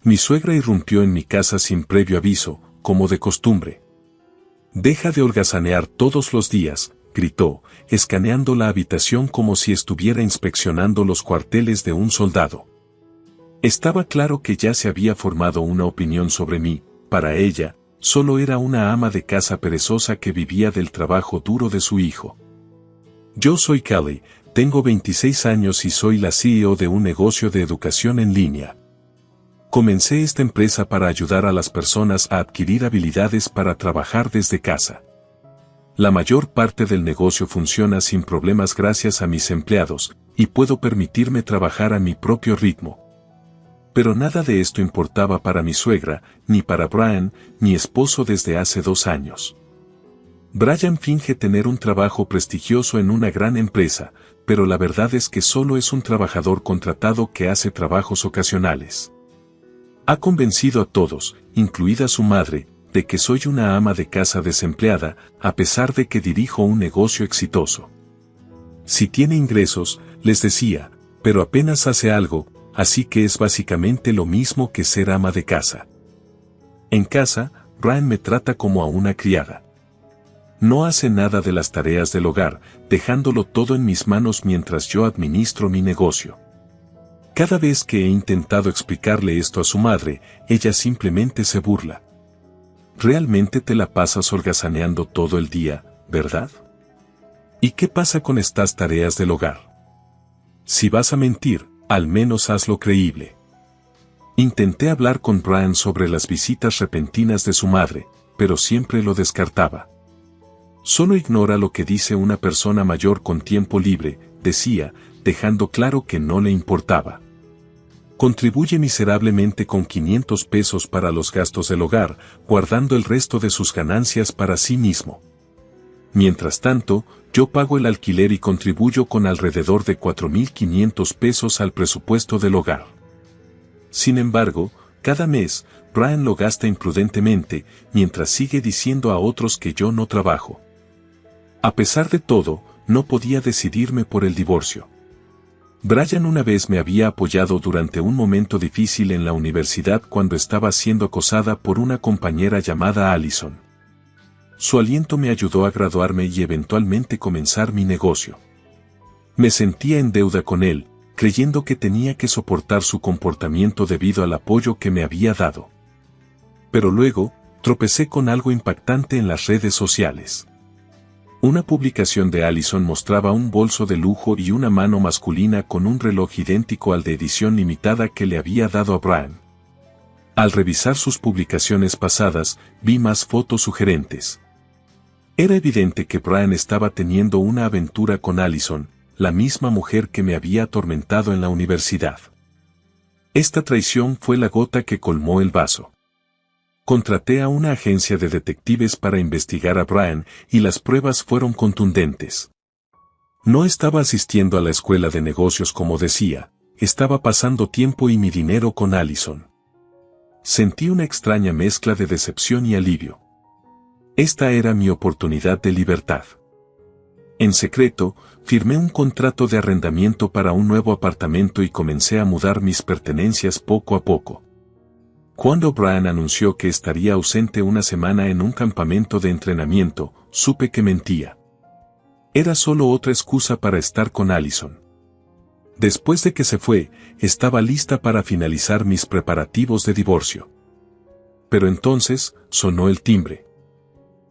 Mi suegra irrumpió en mi casa sin previo aviso, como de costumbre. «Deja de holgazanear todos los días», gritó, escaneando la habitación como si estuviera inspeccionando los cuarteles de un soldado. Estaba claro que ya se había formado una opinión sobre mí. Para ella, solo era una ama de casa perezosa que vivía del trabajo duro de su hijo. Yo soy Kelly, tengo 26 años y soy la CEO de un negocio de educación en línea. Comencé esta empresa para ayudar a las personas a adquirir habilidades para trabajar desde casa. La mayor parte del negocio funciona sin problemas gracias a mis empleados, y puedo permitirme trabajar a mi propio ritmo. Pero nada de esto importaba para mi suegra, ni para Brian, mi esposo desde hace 2 años. Brian finge tener un trabajo prestigioso en una gran empresa, pero la verdad es que solo es un trabajador contratado que hace trabajos ocasionales. Ha convencido a todos, incluida su madre, de que soy una ama de casa desempleada, a pesar de que dirijo un negocio exitoso. Si tiene ingresos, les decía, pero apenas hace algo, así que es básicamente lo mismo que ser ama de casa. En casa, Brian me trata como a una criada. No hace nada de las tareas del hogar, dejándolo todo en mis manos mientras yo administro mi negocio. Cada vez que he intentado explicarle esto a su madre, ella simplemente se burla. Realmente te la pasas holgazaneando todo el día, ¿verdad? ¿Y qué pasa con estas tareas del hogar? Si vas a mentir, al menos hazlo creíble. Intenté hablar con Brian sobre las visitas repentinas de su madre, pero siempre lo descartaba. Solo ignora lo que dice una persona mayor con tiempo libre, decía, dejando claro que no le importaba. Contribuye miserablemente con 500 pesos para los gastos del hogar, guardando el resto de sus ganancias para sí mismo. Mientras tanto, yo pago el alquiler y contribuyo con alrededor de 4.500 pesos al presupuesto del hogar. Sin embargo, cada mes, Brian lo gasta imprudentemente, mientras sigue diciendo a otros que yo no trabajo. A pesar de todo, no podía decidirme por el divorcio. Brian una vez me había apoyado durante un momento difícil en la universidad cuando estaba siendo acosada por una compañera llamada Allison. Su aliento me ayudó a graduarme y eventualmente comenzar mi negocio. Me sentía en deuda con él, creyendo que tenía que soportar su comportamiento debido al apoyo que me había dado. Pero luego, tropecé con algo impactante en las redes sociales. Una publicación de Allison mostraba un bolso de lujo y una mano masculina con un reloj idéntico al de edición limitada que le había dado a Brian. Al revisar sus publicaciones pasadas, vi más fotos sugerentes. Era evidente que Brian estaba teniendo una aventura con Allison, la misma mujer que me había atormentado en la universidad. Esta traición fue la gota que colmó el vaso. Contraté a una agencia de detectives para investigar a Brian y las pruebas fueron contundentes. No estaba asistiendo a la escuela de negocios como decía, estaba pasando tiempo y mi dinero con Allison. Sentí una extraña mezcla de decepción y alivio. Esta era mi oportunidad de libertad. En secreto, firmé un contrato de arrendamiento para un nuevo apartamento y comencé a mudar mis pertenencias poco a poco. Cuando Brian anunció que estaría ausente una semana en un campamento de entrenamiento, supe que mentía. Era solo otra excusa para estar con Allison. Después de que se fue, estaba lista para finalizar mis preparativos de divorcio. Pero entonces, sonó el timbre.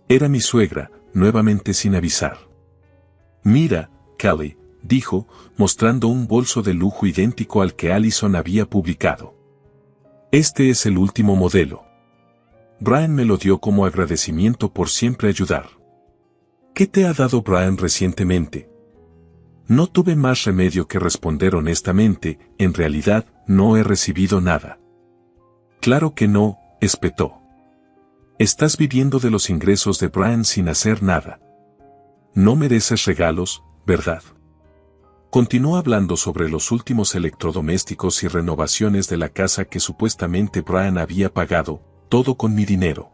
Era mi suegra, nuevamente sin avisar. «Mira, Kelly», dijo, mostrando un bolso de lujo idéntico al que Allison había publicado. «Este es el último modelo. Brian me lo dio como agradecimiento por siempre ayudar». «¿Qué te ha dado Brian recientemente?» No tuve más remedio que responder honestamente, en realidad, no he recibido nada. «Claro que no», espetó. «Estás viviendo de los ingresos de Brian sin hacer nada. No mereces regalos, ¿verdad?» Continuó hablando sobre los últimos electrodomésticos y renovaciones de la casa que supuestamente Brian había pagado, todo con mi dinero.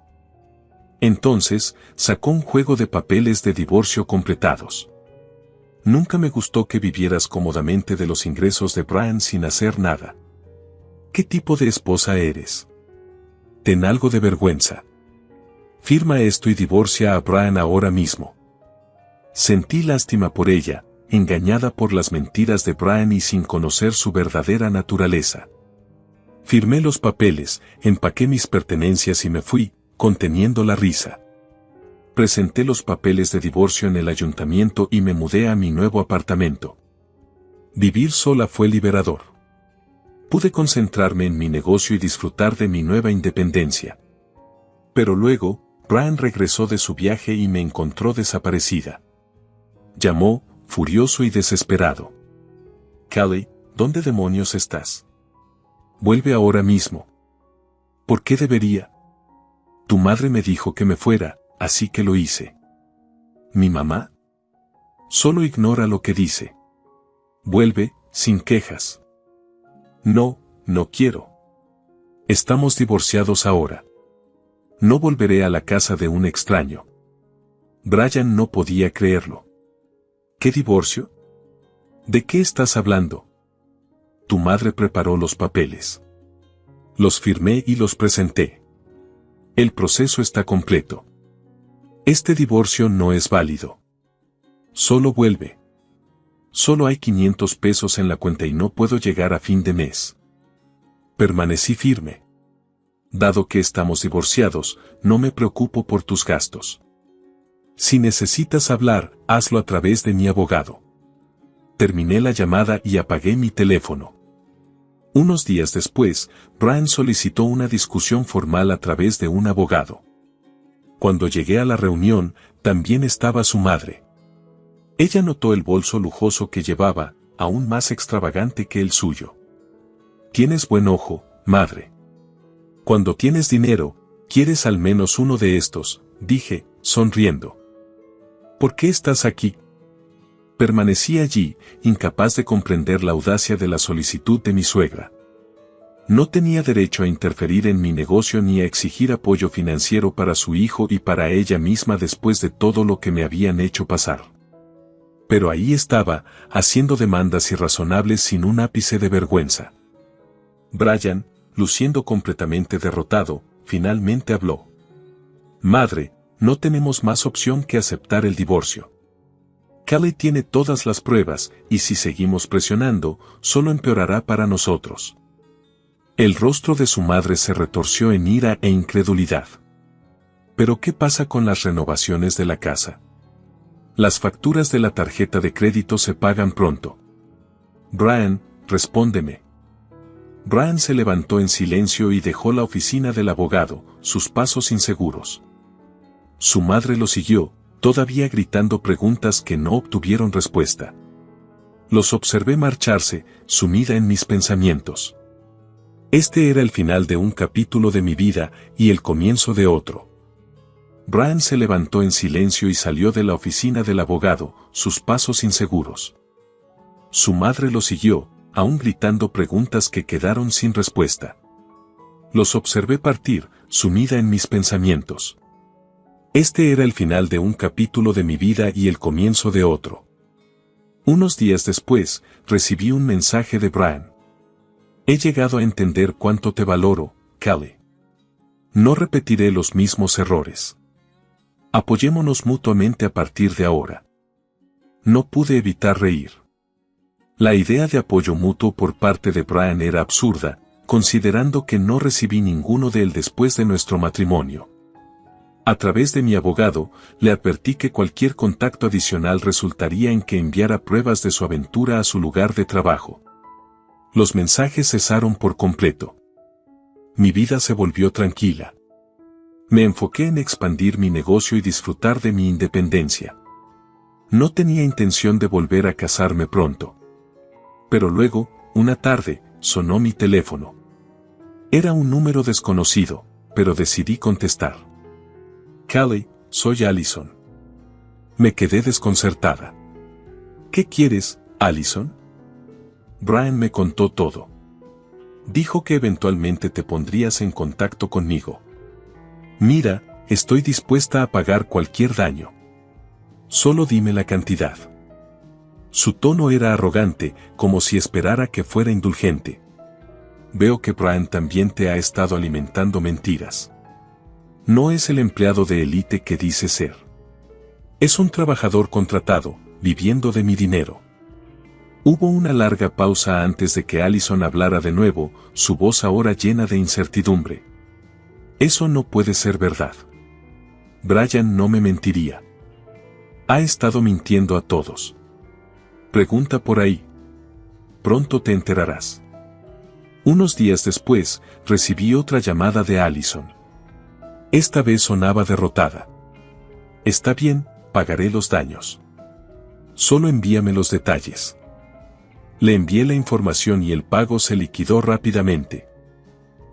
Entonces, sacó un juego de papeles de divorcio completados. «Nunca me gustó que vivieras cómodamente de los ingresos de Brian sin hacer nada. ¿Qué tipo de esposa eres? Ten algo de vergüenza. Firma esto y divorcia a Brian ahora mismo. Sentí lástima por ella, engañada por las mentiras de Brian y sin conocer su verdadera naturaleza. Firmé los papeles, empaqué mis pertenencias y me fui, conteniendo la risa. Presenté los papeles de divorcio en el ayuntamiento y me mudé a mi nuevo apartamento. Vivir sola fue liberador. Pude concentrarme en mi negocio y disfrutar de mi nueva independencia. Pero luego, Brian regresó de su viaje y me encontró desaparecida. Llamó, furioso y desesperado. Callie, ¿dónde demonios estás? Vuelve ahora mismo. ¿Por qué debería? Tu madre me dijo que me fuera, así que lo hice. ¿Mi mamá? Solo ignora lo que dice. Vuelve, sin quejas. No, no quiero. Estamos divorciados ahora. No volveré a la casa de un extraño. Brian no podía creerlo. ¿Qué divorcio? ¿De qué estás hablando? Tu madre preparó los papeles. Los firmé y los presenté. El proceso está completo. Este divorcio no es válido. Solo vuelve. Solo hay 500 pesos en la cuenta y no puedo llegar a fin de mes. Permanecí firme. Dado que estamos divorciados, no me preocupo por tus gastos. Si necesitas hablar, hazlo a través de mi abogado. Terminé la llamada y apagué mi teléfono. Unos días después, Brian solicitó una discusión formal a través de un abogado. Cuando llegué a la reunión, también estaba su madre. Ella notó el bolso lujoso que llevaba, aún más extravagante que el suyo. Tienes buen ojo, madre. Cuando tienes dinero, quieres al menos uno de estos, dije, sonriendo. ¿Por qué estás aquí? Permanecí allí, incapaz de comprender la audacia de la solicitud de mi suegra. No tenía derecho a interferir en mi negocio ni a exigir apoyo financiero para su hijo y para ella misma después de todo lo que me habían hecho pasar. Pero ahí estaba, haciendo demandas irrazonables sin un ápice de vergüenza. Brian, luciendo completamente derrotado, finalmente habló. Madre, no tenemos más opción que aceptar el divorcio. Callie tiene todas las pruebas, y si seguimos presionando, solo empeorará para nosotros. El rostro de su madre se retorció en ira e incredulidad. ¿Pero qué pasa con las renovaciones de la casa? Las facturas de la tarjeta de crédito se pagan pronto. Brian, respóndeme. Brian se levantó en silencio y dejó la oficina del abogado, sus pasos inseguros. Su madre lo siguió, todavía gritando preguntas que no obtuvieron respuesta. Los observé marcharse, sumida en mis pensamientos. Este era el final de un capítulo de mi vida y el comienzo de otro. Brian se levantó en silencio y salió de la oficina del abogado, sus pasos inseguros. Su madre lo siguió, aún gritando preguntas que quedaron sin respuesta. Los observé partir, sumida en mis pensamientos. Este era el final de un capítulo de mi vida y el comienzo de otro. Unos días después, recibí un mensaje de Brian. He llegado a entender cuánto te valoro, Callie. No repetiré los mismos errores. Apoyémonos mutuamente a partir de ahora. No pude evitar reír. La idea de apoyo mutuo por parte de Brian era absurda, considerando que no recibí ninguno de él después de nuestro matrimonio. A través de mi abogado, le advertí que cualquier contacto adicional resultaría en que enviara pruebas de su aventura a su lugar de trabajo. Los mensajes cesaron por completo. Mi vida se volvió tranquila. Me enfoqué en expandir mi negocio y disfrutar de mi independencia. No tenía intención de volver a casarme pronto. Pero luego, una tarde, sonó mi teléfono. Era un número desconocido, pero decidí contestar. Callie, soy Allison. Me quedé desconcertada. ¿Qué quieres, Allison? Brian me contó todo. Dijo que eventualmente te pondrías en contacto conmigo. Mira, estoy dispuesta a pagar cualquier daño. Solo dime la cantidad. Su tono era arrogante, como si esperara que fuera indulgente. veo que Brian también te ha estado alimentando mentiras. No es el empleado de élite que dice ser. Es un trabajador contratado, viviendo de mi dinero. Hubo una larga pausa antes de que Allison hablara de nuevo, su voz ahora llena de incertidumbre. Eso no puede ser verdad. Brian no me mentiría. Ha estado mintiendo a todos. Pregunta por ahí. Pronto te enterarás. Unos días después, recibí otra llamada de Allison. Esta vez sonaba derrotada. Está bien, pagaré los daños. Solo envíame los detalles. Le envié la información y el pago se liquidó rápidamente.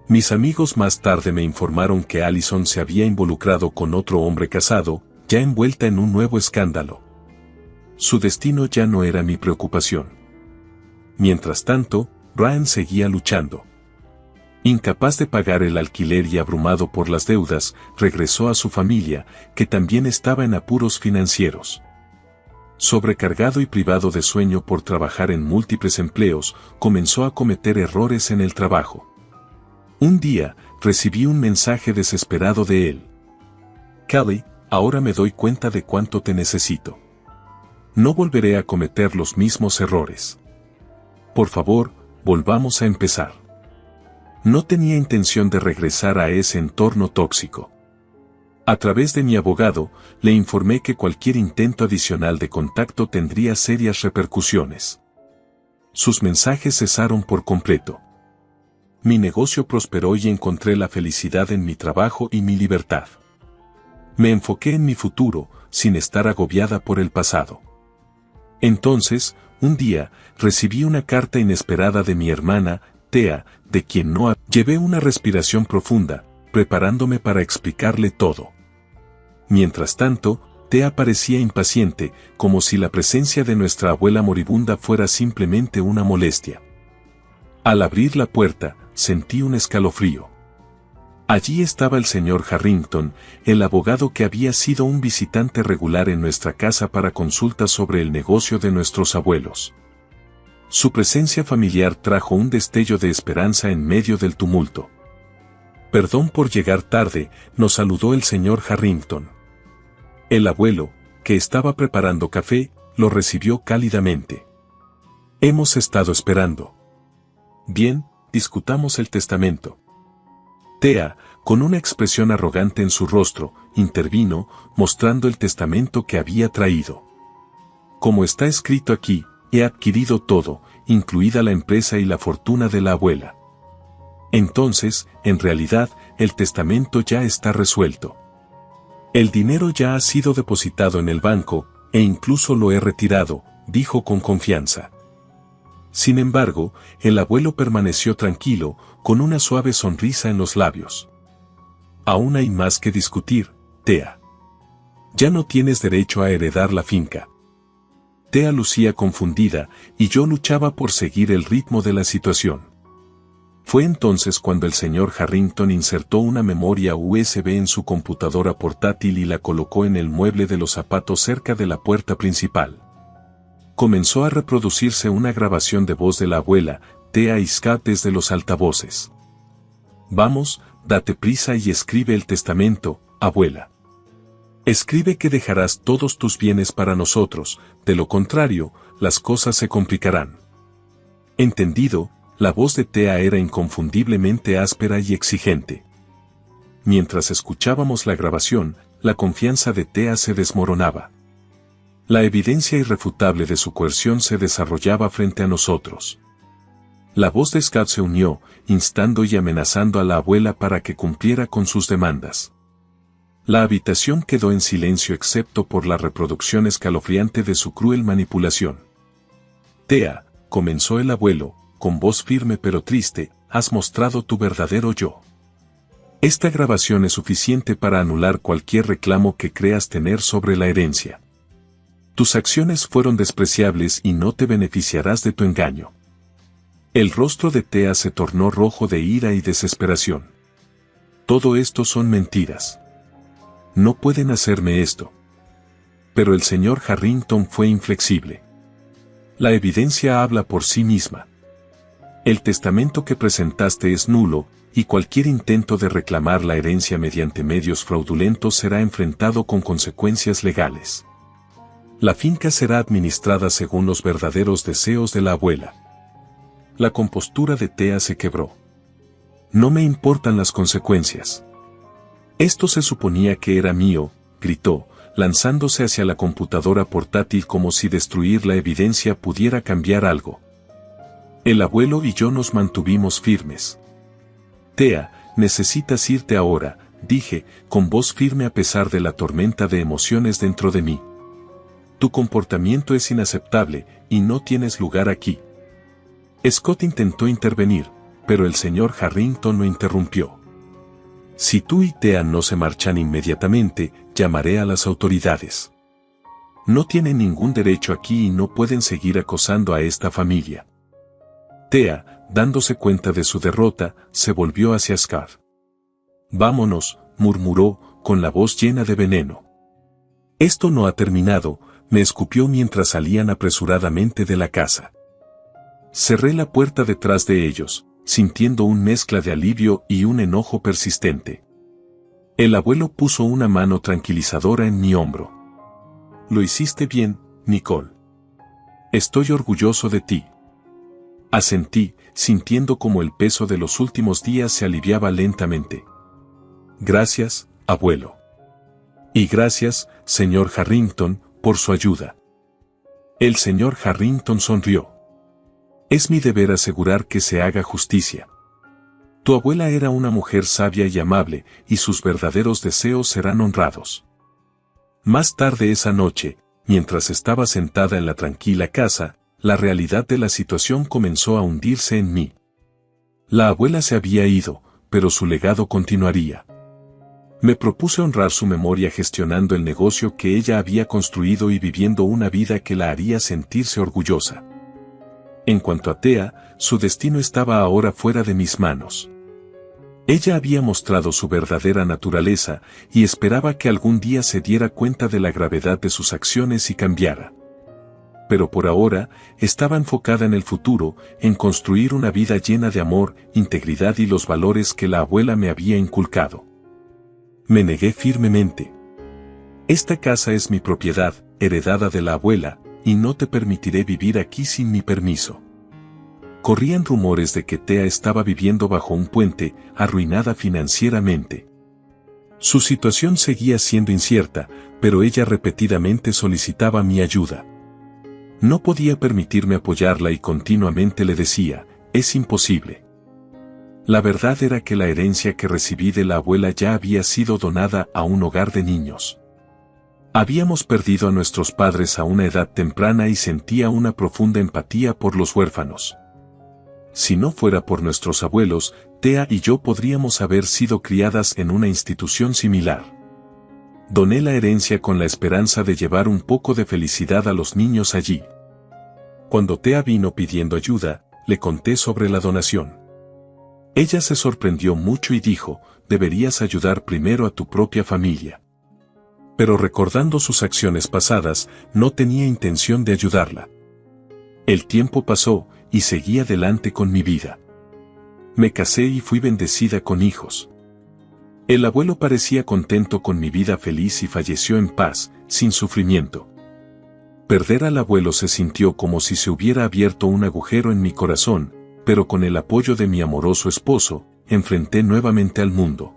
Mis amigos más tarde me informaron que Allison se había involucrado con otro hombre casado, ya envuelta en un nuevo escándalo. Su destino ya no era mi preocupación. Mientras tanto, Brian seguía luchando. Incapaz de pagar el alquiler y abrumado por las deudas, regresó a su familia, que también estaba en apuros financieros. Sobrecargado y privado de sueño por trabajar en múltiples empleos, comenzó a cometer errores en el trabajo. Un día, recibí un mensaje desesperado de él. Kelly, ahora me doy cuenta de cuánto te necesito. No volveré a cometer los mismos errores. Por favor, volvamos a empezar. No tenía intención de regresar a ese entorno tóxico. A través de mi abogado, le informé que cualquier intento adicional de contacto tendría serias repercusiones. Sus mensajes cesaron por completo. Mi negocio prosperó y encontré la felicidad en mi trabajo y mi libertad. Me enfoqué en mi futuro, sin estar agobiada por el pasado. Entonces, un día, recibí una carta inesperada de mi hermana, Thea, de quien no llevé una respiración profunda, preparándome para explicarle todo. Mientras tanto, Thea parecía impaciente, como si la presencia de nuestra abuela moribunda fuera simplemente una molestia. Al abrir la puerta, sentí un escalofrío. Allí estaba el señor Harrington, el abogado que había sido un visitante regular en nuestra casa para consultas sobre el negocio de nuestros abuelos. Su presencia familiar trajo un destello de esperanza en medio del tumulto. Perdón por llegar tarde, nos saludó el señor Harrington. El abuelo, que estaba preparando café, lo recibió cálidamente. Hemos estado esperando. Bien, discutamos el testamento. Thea, con una expresión arrogante en su rostro, intervino, mostrando el testamento que había traído. Como está escrito aquí, he adquirido todo, incluida la empresa y la fortuna de la abuela. Entonces, en realidad, el testamento ya está resuelto. El dinero ya ha sido depositado en el banco, e incluso lo he retirado, dijo con confianza. Sin embargo, el abuelo permaneció tranquilo, con una suave sonrisa en los labios. Aún hay más que discutir, Thea. Ya no tienes derecho a heredar la finca. Thea lucía confundida, y yo luchaba por seguir el ritmo de la situación. Fue entonces cuando el señor Harrington insertó una memoria USB en su computadora portátil y la colocó en el mueble de los zapatos cerca de la puerta principal. Comenzó a reproducirse una grabación de voz de la abuela, Thea y Scott desde los altavoces. Vamos, date prisa y escribe el testamento, abuela. Escribe que dejarás todos tus bienes para nosotros, de lo contrario, las cosas se complicarán. Entendido, la voz de Thea era inconfundiblemente áspera y exigente. Mientras escuchábamos la grabación, la confianza de Thea se desmoronaba. La evidencia irrefutable de su coerción se desarrollaba frente a nosotros. La voz de Scott se unió, instando y amenazando a la abuela para que cumpliera con sus demandas. La habitación quedó en silencio excepto por la reproducción escalofriante de su cruel manipulación. Thea, comenzó el abuelo, con voz firme pero triste, has mostrado tu verdadero yo. Esta grabación es suficiente para anular cualquier reclamo que creas tener sobre la herencia. Tus acciones fueron despreciables y no te beneficiarás de tu engaño. El rostro de Thea se tornó rojo de ira y desesperación. Todo esto son mentiras. No pueden hacerme esto. Pero el señor Harrington fue inflexible. La evidencia habla por sí misma. El testamento que presentaste es nulo, y cualquier intento de reclamar la herencia mediante medios fraudulentos será enfrentado con consecuencias legales. La finca será administrada según los verdaderos deseos de la abuela. La compostura de Thea se quebró. No me importan las consecuencias. Esto se suponía que era mío, gritó, lanzándose hacia la computadora portátil como si destruir la evidencia pudiera cambiar algo. El abuelo y yo nos mantuvimos firmes. Thea, necesitas irte ahora, dije, con voz firme a pesar de la tormenta de emociones dentro de mí. Tu comportamiento es inaceptable, y no tienes lugar aquí. Scott intentó intervenir, pero el señor Harrington lo interrumpió. Si tú y Thea no se marchan inmediatamente, llamaré a las autoridades. No tienen ningún derecho aquí y no pueden seguir acosando a esta familia. Thea, dándose cuenta de su derrota, se volvió hacia Scar. Vámonos, murmuró, con la voz llena de veneno. Esto no ha terminado, me escupió mientras salían apresuradamente de la casa. Cerré la puerta detrás de ellos, sintiendo una mezcla de alivio y un enojo persistente. El abuelo puso una mano tranquilizadora en mi hombro. Lo hiciste bien, Nicole. Estoy orgulloso de ti. Asentí, sintiendo como el peso de los últimos días se aliviaba lentamente. Gracias, abuelo. Y gracias, señor Harrington, por su ayuda. El señor Harrington sonrió. Es mi deber asegurar que se haga justicia. Tu abuela era una mujer sabia y amable, y sus verdaderos deseos serán honrados. Más tarde esa noche, mientras estaba sentada en la tranquila casa, la realidad de la situación comenzó a hundirse en mí. La abuela se había ido, pero su legado continuaría. Me propuse honrar su memoria gestionando el negocio que ella había construido y viviendo una vida que la haría sentirse orgullosa. En cuanto a Thea, su destino estaba ahora fuera de mis manos. Ella había mostrado su verdadera naturaleza y esperaba que algún día se diera cuenta de la gravedad de sus acciones y cambiara. Pero por ahora, estaba enfocada en el futuro, en construir una vida llena de amor, integridad y los valores que la abuela me había inculcado. Me negué firmemente. Esta casa es mi propiedad, heredada de la abuela, y no te permitiré vivir aquí sin mi permiso. Corrían rumores de que Thea estaba viviendo bajo un puente, arruinada financieramente. Su situación seguía siendo incierta, pero ella repetidamente solicitaba mi ayuda. No podía permitirme apoyarla y continuamente le decía, es imposible. La verdad era que la herencia que recibí de la abuela ya había sido donada a un hogar de niños. Habíamos perdido a nuestros padres a una edad temprana y sentía una profunda empatía por los huérfanos. Si no fuera por nuestros abuelos, Thea y yo podríamos haber sido criadas en una institución similar. Doné la herencia con la esperanza de llevar un poco de felicidad a los niños allí. Cuando Thea vino pidiendo ayuda, le conté sobre la donación. Ella se sorprendió mucho y dijo, deberías ayudar primero a tu propia familia. Pero recordando sus acciones pasadas, no tenía intención de ayudarla. El tiempo pasó, y seguí adelante con mi vida. Me casé y fui bendecida con hijos. El abuelo parecía contento con mi vida feliz y falleció en paz, sin sufrimiento. Perder al abuelo se sintió como si se hubiera abierto un agujero en mi corazón, pero con el apoyo de mi amoroso esposo, enfrenté nuevamente al mundo.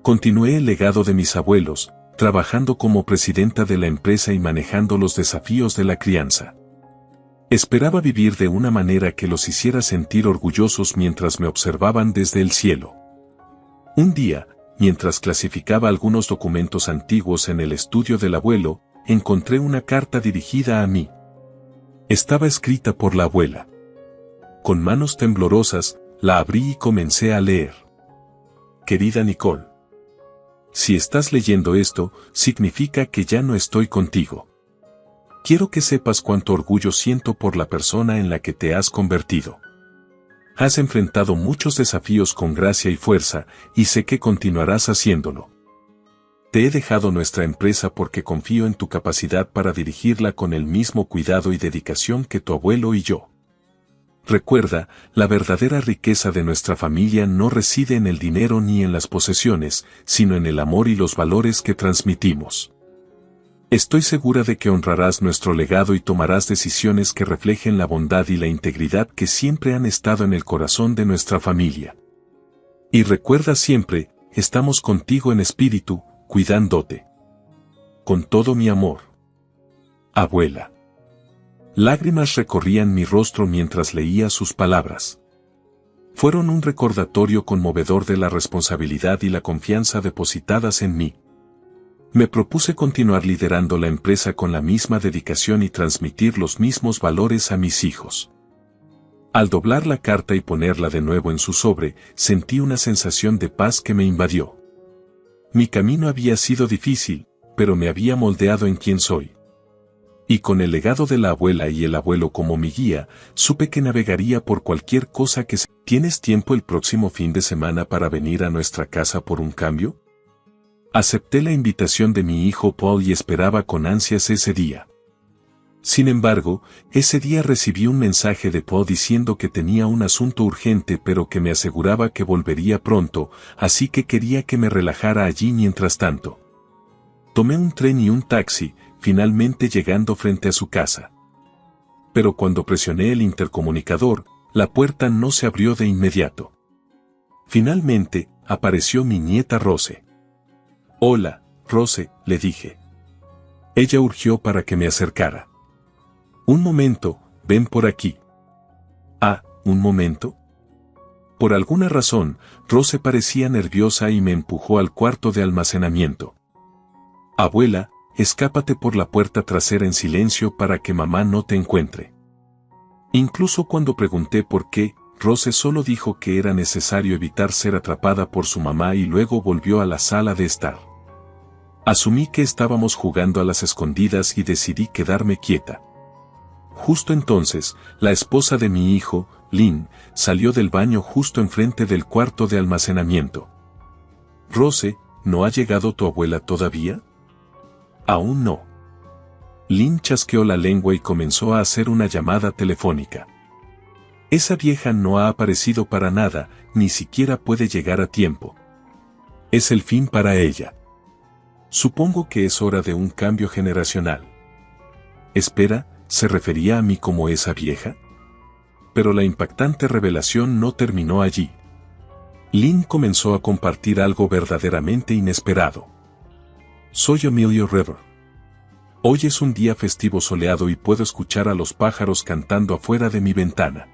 Continué el legado de mis abuelos, trabajando como presidenta de la empresa y manejando los desafíos de la crianza. Esperaba vivir de una manera que los hiciera sentir orgullosos mientras me observaban desde el cielo. Un día, mientras clasificaba algunos documentos antiguos en el estudio del abuelo, encontré una carta dirigida a mí. Estaba escrita por la abuela. Con manos temblorosas, la abrí y comencé a leer. Querida Nicole. Si estás leyendo esto, significa que ya no estoy contigo. Quiero que sepas cuánto orgullo siento por la persona en la que te has convertido. Has enfrentado muchos desafíos con gracia y fuerza, y sé que continuarás haciéndolo. Te he dejado nuestra empresa porque confío en tu capacidad para dirigirla con el mismo cuidado y dedicación que tu abuelo y yo. Recuerda, la verdadera riqueza de nuestra familia no reside en el dinero ni en las posesiones, sino en el amor y los valores que transmitimos. Estoy segura de que honrarás nuestro legado y tomarás decisiones que reflejen la bondad y la integridad que siempre han estado en el corazón de nuestra familia. Y recuerda siempre, estamos contigo en espíritu, cuidándote. Con todo mi amor. Abuela. Lágrimas recorrían mi rostro mientras leía sus palabras. Fueron un recordatorio conmovedor de la responsabilidad y la confianza depositadas en mí. Me propuse continuar liderando la empresa con la misma dedicación y transmitir los mismos valores a mis hijos. Al doblar la carta y ponerla de nuevo en su sobre, sentí una sensación de paz que me invadió. Mi camino había sido difícil, pero me había moldeado en quien soy. Y con el legado de la abuela y el abuelo como mi guía, supe que navegaría por cualquier cosa que se... ¿Tienes tiempo el próximo fin de semana para venir a nuestra casa por un cambio? Acepté la invitación de mi hijo Paul y esperaba con ansias ese día. Sin embargo, ese día recibí un mensaje de Paul diciendo que tenía un asunto urgente pero que me aseguraba que volvería pronto, así que quería que me relajara allí mientras tanto. Tomé un tren y un taxi, finalmente llegando frente a su casa. Pero cuando presioné el intercomunicador, la puerta no se abrió de inmediato. Finalmente, apareció mi nieta Rose. «Hola, Rose», le dije. Ella urgió para que me acercara. «Un momento, ven por aquí». «Ah, ¿un momento?» Por alguna razón, Rose parecía nerviosa y me empujó al cuarto de almacenamiento. «Abuela, escápate por la puerta trasera en silencio para que mamá no te encuentre». Incluso cuando pregunté por qué, Rose solo dijo que era necesario evitar ser atrapada por su mamá y luego volvió a la sala de estar. Asumí que estábamos jugando a las escondidas y decidí quedarme quieta. Justo entonces, la esposa de mi hijo, Lynn, salió del baño justo enfrente del cuarto de almacenamiento. «Rose, ¿no ha llegado tu abuela todavía?» «Aún no». Lynn chasqueó la lengua y comenzó a hacer una llamada telefónica. «Esa vieja no ha aparecido para nada, ni siquiera puede llegar a tiempo. Es el fin para ella. Supongo que es hora de un cambio generacional». «Espera, ¿se refería a mí como esa vieja?» Pero la impactante revelación no terminó allí. Lynn comenzó a compartir algo verdaderamente inesperado. «Soy Emilio River. Hoy es un día festivo soleado y puedo escuchar a los pájaros cantando afuera de mi ventana.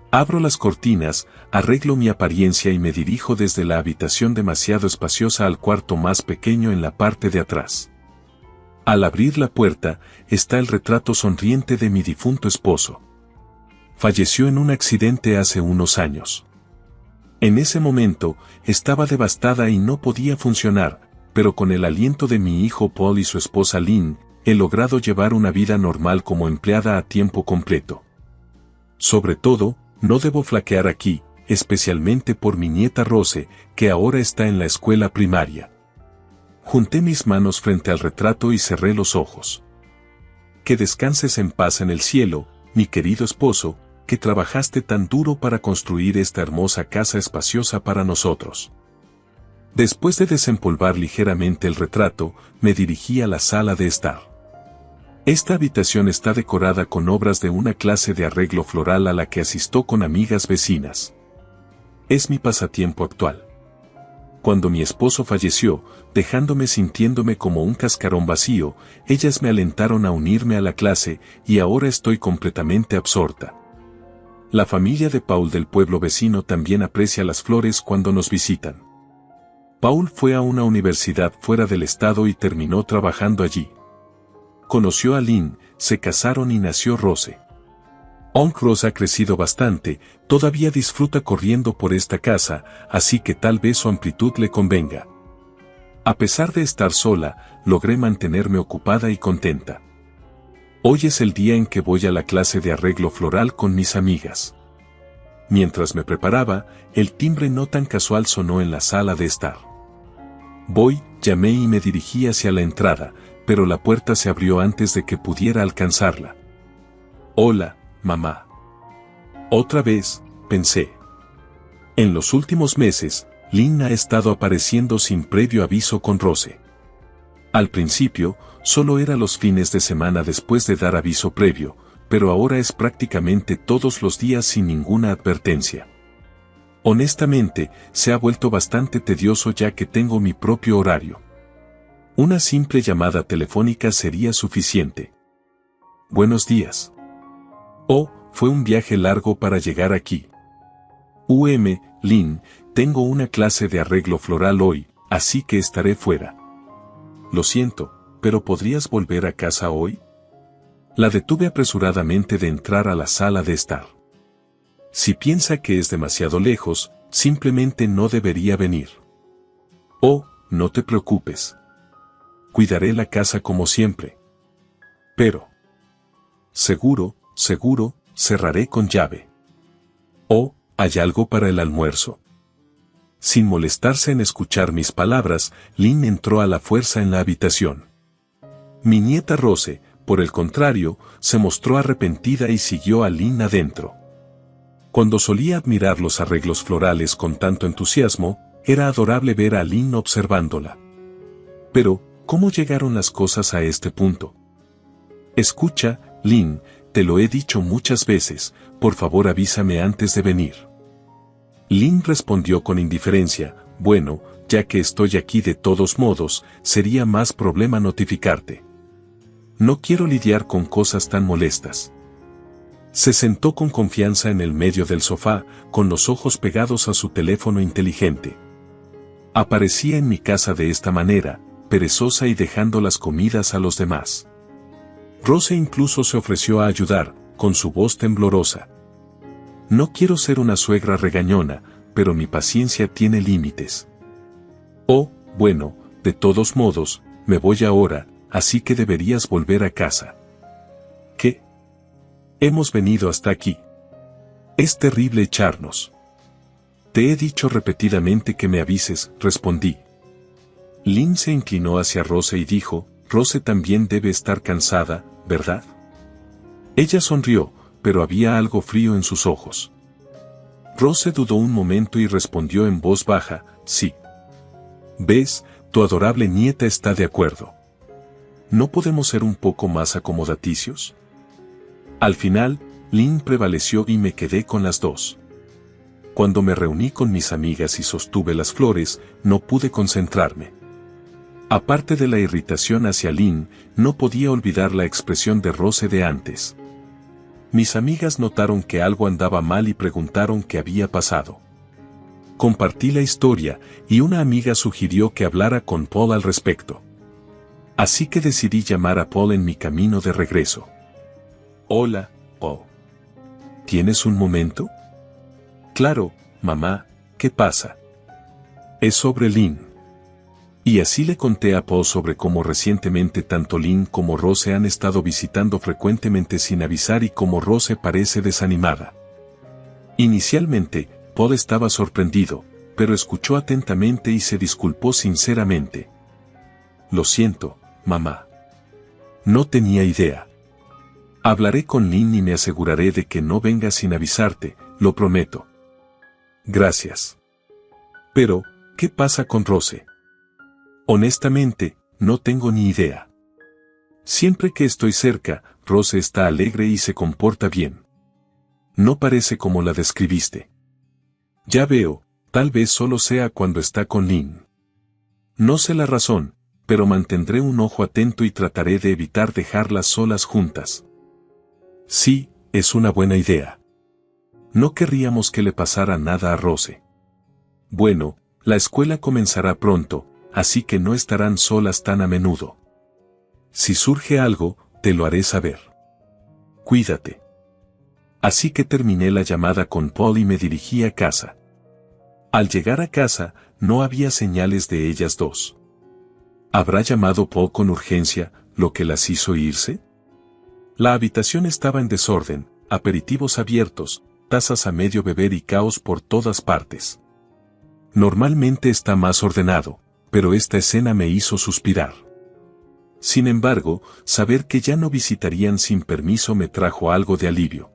Abro las cortinas, arreglo mi apariencia y me dirijo desde la habitación demasiado espaciosa al cuarto más pequeño en la parte de atrás. Al abrir la puerta, está el retrato sonriente de mi difunto esposo. Falleció en un accidente hace unos años. En ese momento, estaba devastada y no podía funcionar, pero con el aliento de mi hijo Paul y su esposa Lynn, he logrado llevar una vida normal como empleada a tiempo completo. Sobre todo, no debo flaquear aquí, especialmente por mi nieta Rose, que ahora está en la escuela primaria». Junté mis manos frente al retrato y cerré los ojos. «Que descanses en paz en el cielo, mi querido esposo, que trabajaste tan duro para construir esta hermosa casa espaciosa para nosotros». Después de desempolvar ligeramente el retrato, me dirigí a la sala de estar. Esta habitación está decorada con obras de una clase de arreglo floral a la que asisto con amigas vecinas. Es mi pasatiempo actual. Cuando mi esposo falleció, dejándome sintiéndome como un cascarón vacío, ellas me alentaron a unirme a la clase y ahora estoy completamente absorta. La familia de Paul del pueblo vecino también aprecia las flores cuando nos visitan. Paul fue a una universidad fuera del estado y terminó trabajando allí. Conoció a Lynn, se casaron y nació Rose. Aunque Rose ha crecido bastante, todavía disfruta corriendo por esta casa, así que tal vez su amplitud le convenga. A pesar de estar sola, logré mantenerme ocupada y contenta. Hoy es el día en que voy a la clase de arreglo floral con mis amigas. Mientras me preparaba, el timbre no tan casual sonó en la sala de estar. Llamé y me dirigí hacia la entrada, pero la puerta se abrió antes de que pudiera alcanzarla. «Hola, mamá». Otra vez, pensé. En los últimos meses, Lynn ha estado apareciendo sin previo aviso con Rose. Al principio, solo era los fines de semana después de dar aviso previo, pero ahora es prácticamente todos los días sin ninguna advertencia. Honestamente, se ha vuelto bastante tedioso ya que tengo mi propio horario. Una simple llamada telefónica sería suficiente. Buenos días. Oh, fue un viaje largo para llegar aquí. Lynn, tengo una clase de arreglo floral hoy, así que estaré fuera. Lo siento, pero ¿podrías volver a casa hoy? La detuve apresuradamente de entrar a la sala de estar. Si piensa que es demasiado lejos, simplemente no debería venir. Oh, no te preocupes. Cuidaré la casa como siempre. Pero... Seguro, cerraré con llave. Oh, ¿hay algo para el almuerzo? Sin molestarse en escuchar mis palabras, Lynn entró a la fuerza en la habitación. Mi nieta Rose, por el contrario, se mostró arrepentida y siguió a Lynn adentro. Cuando solía admirar los arreglos florales con tanto entusiasmo, era adorable ver a Lynn observándola. Pero, ¿cómo llegaron las cosas a este punto? Escucha, Lynn, te lo he dicho muchas veces, por favor avísame antes de venir. Lynn respondió con indiferencia, bueno, ya que estoy aquí de todos modos, sería más problema notificarte. No quiero lidiar con cosas tan molestas. Se sentó con confianza en el medio del sofá, con los ojos pegados a su teléfono inteligente. Aparecía en mi casa de esta manera, perezosa y dejando las comidas a los demás. Rose incluso se ofreció a ayudar, con su voz temblorosa. No quiero ser una suegra regañona, pero mi paciencia tiene límites. Oh, bueno, de todos modos, me voy ahora, así que deberías volver a casa. ¿Qué? Hemos venido hasta aquí. Es terrible echarnos. Te he dicho repetidamente que me avises, respondí. Lynn se inclinó hacia Rose y dijo, Rose también debe estar cansada, ¿verdad? Ella sonrió, pero había algo frío en sus ojos. Rose dudó un momento y respondió en voz baja, sí. ¿Ves? Tu adorable nieta está de acuerdo. ¿No podemos ser un poco más acomodaticios? Al final, Lynn prevaleció y me quedé con las dos. Cuando me reuní con mis amigas y sostuve las flores, no pude concentrarme. Aparte de la irritación hacia Lynn, no podía olvidar la expresión de Rose de antes. Mis amigas notaron que algo andaba mal y preguntaron qué había pasado. Compartí la historia, y una amiga sugirió que hablara con Paul al respecto. Así que decidí llamar a Paul en mi camino de regreso. Hola, Paul. ¿Tienes un momento? Claro, mamá, ¿qué pasa? Es sobre Lynn. Y así le conté a Paul sobre cómo recientemente tanto Lynn como Rose han estado visitando frecuentemente sin avisar y cómo Rose parece desanimada. Inicialmente, Paul estaba sorprendido, pero escuchó atentamente y se disculpó sinceramente. Lo siento, mamá. No tenía idea. Hablaré con Lynn y me aseguraré de que no venga sin avisarte, lo prometo. Gracias. Pero, ¿qué pasa con Rose? Honestamente, no tengo ni idea. Siempre que estoy cerca, Rose está alegre y se comporta bien. No parece como la describiste. Ya veo, tal vez solo sea cuando está con Lynn. No sé la razón, pero mantendré un ojo atento y trataré de evitar dejarlas solas juntas. Sí, es una buena idea. No querríamos que le pasara nada a Rose. Bueno, la escuela comenzará pronto, así que no estarán solas tan a menudo. Si surge algo, te lo haré saber. Cuídate. Así que terminé la llamada con Paul y me dirigí a casa. Al llegar a casa, no había señales de ellas dos. ¿Habrá llamado Paul con urgencia, lo que las hizo irse? La habitación estaba en desorden, aperitivos abiertos, tazas a medio beber y caos por todas partes. Normalmente está más ordenado, pero esta escena me hizo suspirar. Sin embargo, saber que ya no visitarían sin permiso me trajo algo de alivio.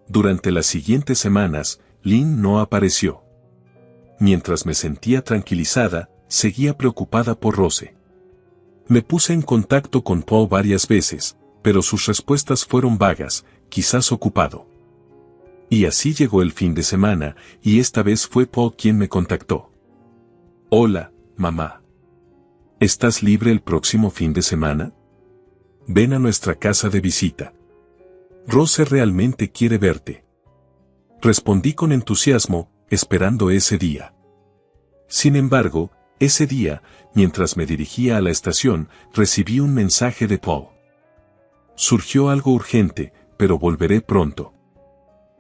Durante las siguientes semanas, Lynn no apareció. Mientras me sentía tranquilizada, seguía preocupada por Rose. Me puse en contacto con Paul varias veces, pero sus respuestas fueron vagas, quizás ocupado. Y así llegó el fin de semana, y esta vez fue Paul quien me contactó. Hola, mamá. ¿Estás libre el próximo fin de semana? Ven a nuestra casa de visita. Rose realmente quiere verte. Respondí con entusiasmo, esperando ese día. Sin embargo, ese día, mientras me dirigía a la estación, recibí un mensaje de Paul. Surgió algo urgente, pero volveré pronto.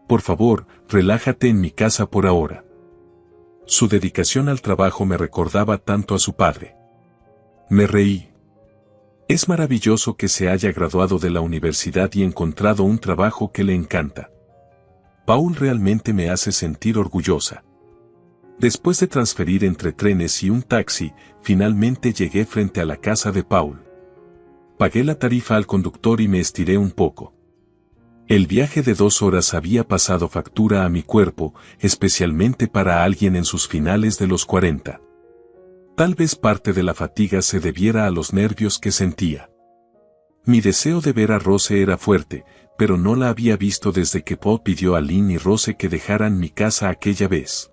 Por favor, relájate en mi casa por ahora. Su dedicación al trabajo me recordaba tanto a su padre. Me reí. Es maravilloso que se haya graduado de la universidad y encontrado un trabajo que le encanta. Paul realmente me hace sentir orgullosa. Después de transferir entre trenes y un taxi, finalmente llegué frente a la casa de Paul. Pagué la tarifa al conductor y me estiré un poco. El viaje de 2 horas había pasado factura a mi cuerpo, especialmente para alguien en sus finales de los 40. Tal vez parte de la fatiga se debiera a los nervios que sentía. Mi deseo de ver a Rose era fuerte, pero no la había visto desde que Paul pidió a Lynn y Rose que dejaran mi casa aquella vez.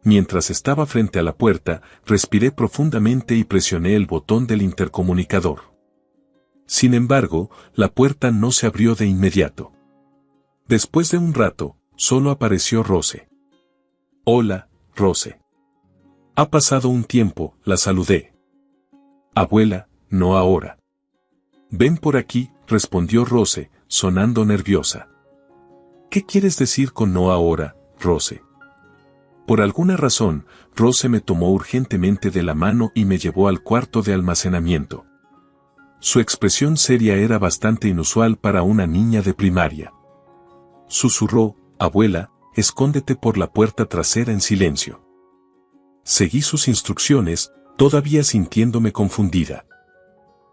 Mientras estaba frente a la puerta, respiré profundamente y presioné el botón del intercomunicador. Sin embargo, la puerta no se abrió de inmediato. Después de un rato, solo apareció Rose. Hola, Rose. Ha pasado un tiempo, la saludé. Abuela, no ahora. Ven por aquí, respondió Rose, sonando nerviosa. ¿Qué quieres decir con no ahora, Rose? Por alguna razón, Rose me tomó urgentemente de la mano y me llevó al cuarto de almacenamiento. Su expresión seria era bastante inusual para una niña de primaria. Susurró, abuela, escóndete por la puerta trasera en silencio. Seguí sus instrucciones, todavía sintiéndome confundida.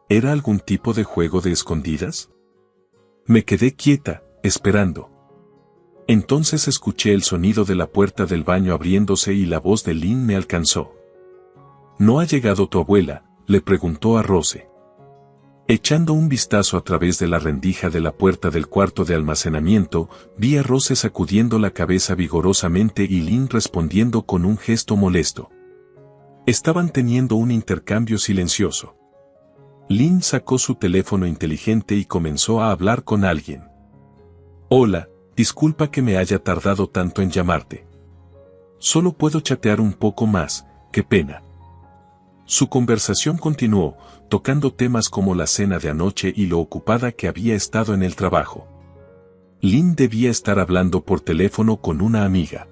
¿Era algún tipo de juego de escondidas? Me quedé quieta, esperando. Entonces escuché el sonido de la puerta del baño abriéndose y la voz de Lynn me alcanzó. ¿No ha llegado tu abuela?, le preguntó a Rose. Echando un vistazo a través de la rendija de la puerta del cuarto de almacenamiento, vi a Rose sacudiendo la cabeza vigorosamente y Lynn respondiendo con un gesto molesto. Estaban teniendo un intercambio silencioso. Lynn sacó su teléfono inteligente y comenzó a hablar con alguien. Hola, disculpa que me haya tardado tanto en llamarte. Solo puedo chatear un poco más, qué pena. Su conversación continuó, tocando temas como la cena de anoche y lo ocupada que había estado en el trabajo. Lynn debía estar hablando por teléfono con una amiga.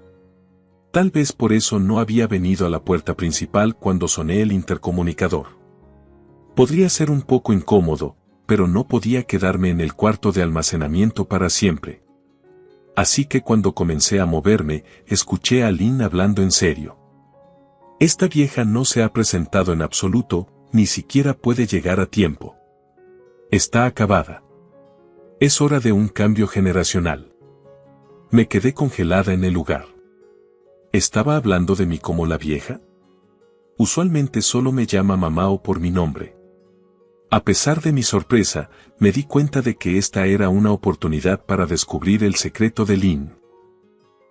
Tal vez por eso no había venido a la puerta principal cuando soné el intercomunicador. Podría ser un poco incómodo, pero no podía quedarme en el cuarto de almacenamiento para siempre. Así que cuando comencé a moverme, escuché a Lynn hablando en serio. Esta vieja no se ha presentado en absoluto, ni siquiera puede llegar a tiempo. Está acabada. Es hora de un cambio generacional. Me quedé congelada en el lugar. ¿Estaba hablando de mí como la vieja? Usualmente solo me llama mamá o por mi nombre. A pesar de mi sorpresa, me di cuenta de que esta era una oportunidad para descubrir el secreto de Lynn.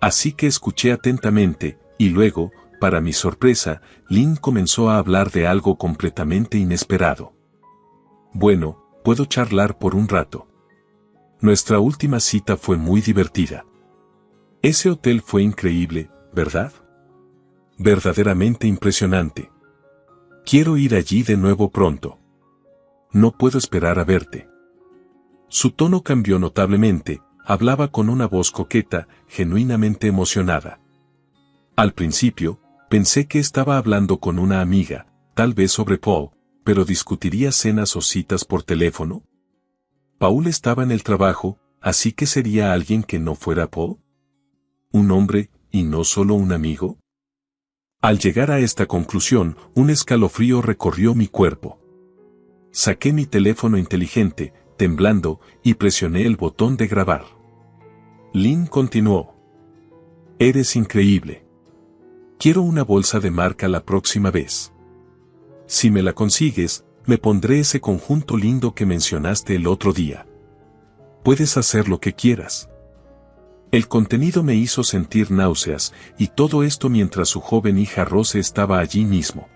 Así que escuché atentamente, y luego, para mi sorpresa, Lynn comenzó a hablar de algo completamente inesperado. Bueno, puedo charlar por un rato. Nuestra última cita fue muy divertida. Ese hotel fue increíble, ¿verdad? Verdaderamente impresionante. Quiero ir allí de nuevo pronto. No puedo esperar a verte. Su tono cambió notablemente, hablaba con una voz coqueta, genuinamente emocionada. Al principio, pensé que estaba hablando con una amiga, tal vez sobre Paul, pero ¿discutiría cenas o citas por teléfono? Paul estaba en el trabajo, así que sería alguien que no fuera Paul. ¿Un hombre, y no solo un amigo? Al llegar a esta conclusión, un escalofrío recorrió mi cuerpo. Saqué mi teléfono inteligente, temblando, y presioné el botón de grabar. Lynn continuó. Eres increíble. Quiero una bolsa de marca la próxima vez. Si me la consigues, me pondré ese conjunto lindo que mencionaste el otro día. Puedes hacer lo que quieras. El contenido me hizo sentir náuseas, y todo esto mientras su joven hija Rose estaba allí mismo.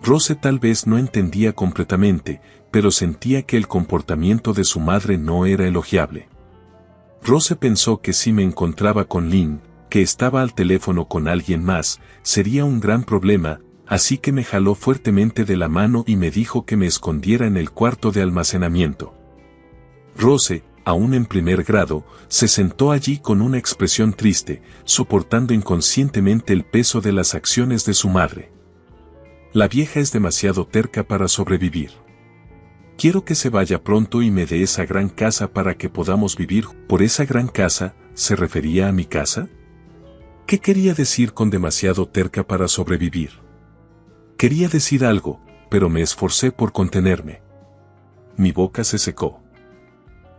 Rose tal vez no entendía completamente, pero sentía que el comportamiento de su madre no era elogiable. Rose pensó que si me encontraba con Lynn, que estaba al teléfono con alguien más, sería un gran problema, así que me jaló fuertemente de la mano y me dijo que me escondiera en el cuarto de almacenamiento. Rose, aún en primer grado, se sentó allí con una expresión triste, soportando inconscientemente el peso de las acciones de su madre. La vieja es demasiado terca para sobrevivir. Quiero que se vaya pronto y me dé esa gran casa para que podamos vivir. ¿Por esa gran casa, se refería a mi casa? ¿Qué quería decir con demasiado terca para sobrevivir? Quería decir algo, pero me esforcé por contenerme. Mi boca se secó.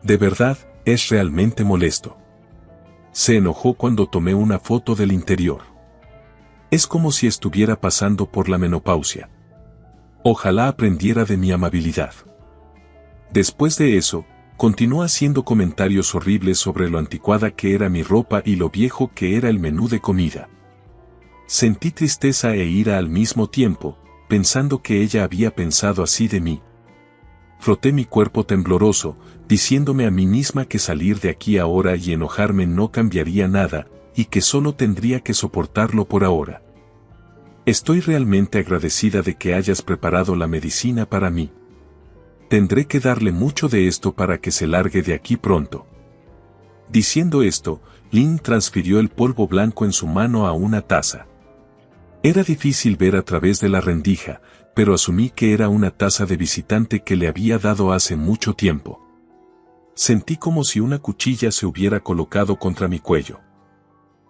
De verdad, es realmente molesto. Se enojó cuando tomé una foto del interior. Es como si estuviera pasando por la menopausia. Ojalá aprendiera de mi amabilidad. Después de eso, continuó haciendo comentarios horribles sobre lo anticuada que era mi ropa y lo viejo que era el menú de comida. Sentí tristeza e ira al mismo tiempo, pensando que ella había pensado así de mí. Froté mi cuerpo tembloroso, diciéndome a mí misma que salir de aquí ahora y enojarme no cambiaría nada, y que solo tendría que soportarlo por ahora. Estoy realmente agradecida de que hayas preparado la medicina para mí. Tendré que darle mucho de esto para que se largue de aquí pronto. Diciendo esto, Lynn transfirió el polvo blanco en su mano a una taza. Era difícil ver a través de la rendija, pero asumí que era una taza de visitante que le había dado hace mucho tiempo. Sentí como si una cuchilla se hubiera colocado contra mi cuello.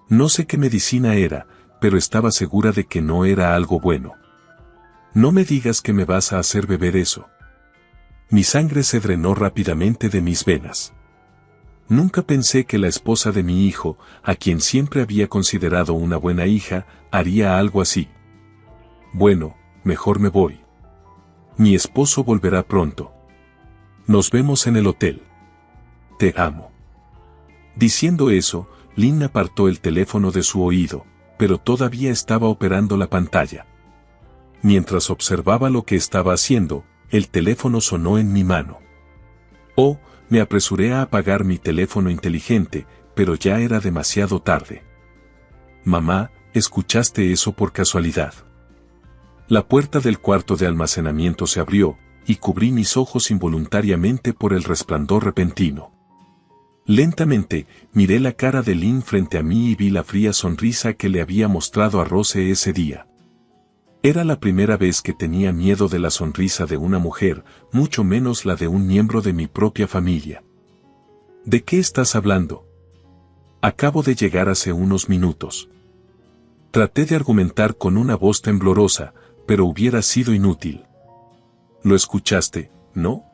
No sé qué medicina era, pero estaba segura de que no era algo bueno. No me digas que me vas a hacer beber eso. Mi sangre se drenó rápidamente de mis venas. Nunca pensé que la esposa de mi hijo, a quien siempre había considerado una buena hija, haría algo así. Bueno, mejor me voy. Mi esposo volverá pronto. Nos vemos en el hotel. Te amo. Diciendo eso, Lynn apartó el teléfono de su oído, pero todavía estaba operando la pantalla. Mientras observaba lo que estaba haciendo, el teléfono sonó en mi mano. Oh, me apresuré a apagar mi teléfono inteligente, pero ya era demasiado tarde. Mamá, ¿escuchaste eso por casualidad? La puerta del cuarto de almacenamiento se abrió, y cubrí mis ojos involuntariamente por el resplandor repentino. Lentamente, miré la cara de Lynn frente a mí y vi la fría sonrisa que le había mostrado a Rose ese día. Era la primera vez que tenía miedo de la sonrisa de una mujer, mucho menos la de un miembro de mi propia familia. ¿De qué estás hablando? Acabo de llegar hace unos minutos. Traté de argumentar con una voz temblorosa, pero hubiera sido inútil. ¿Lo escuchaste, no?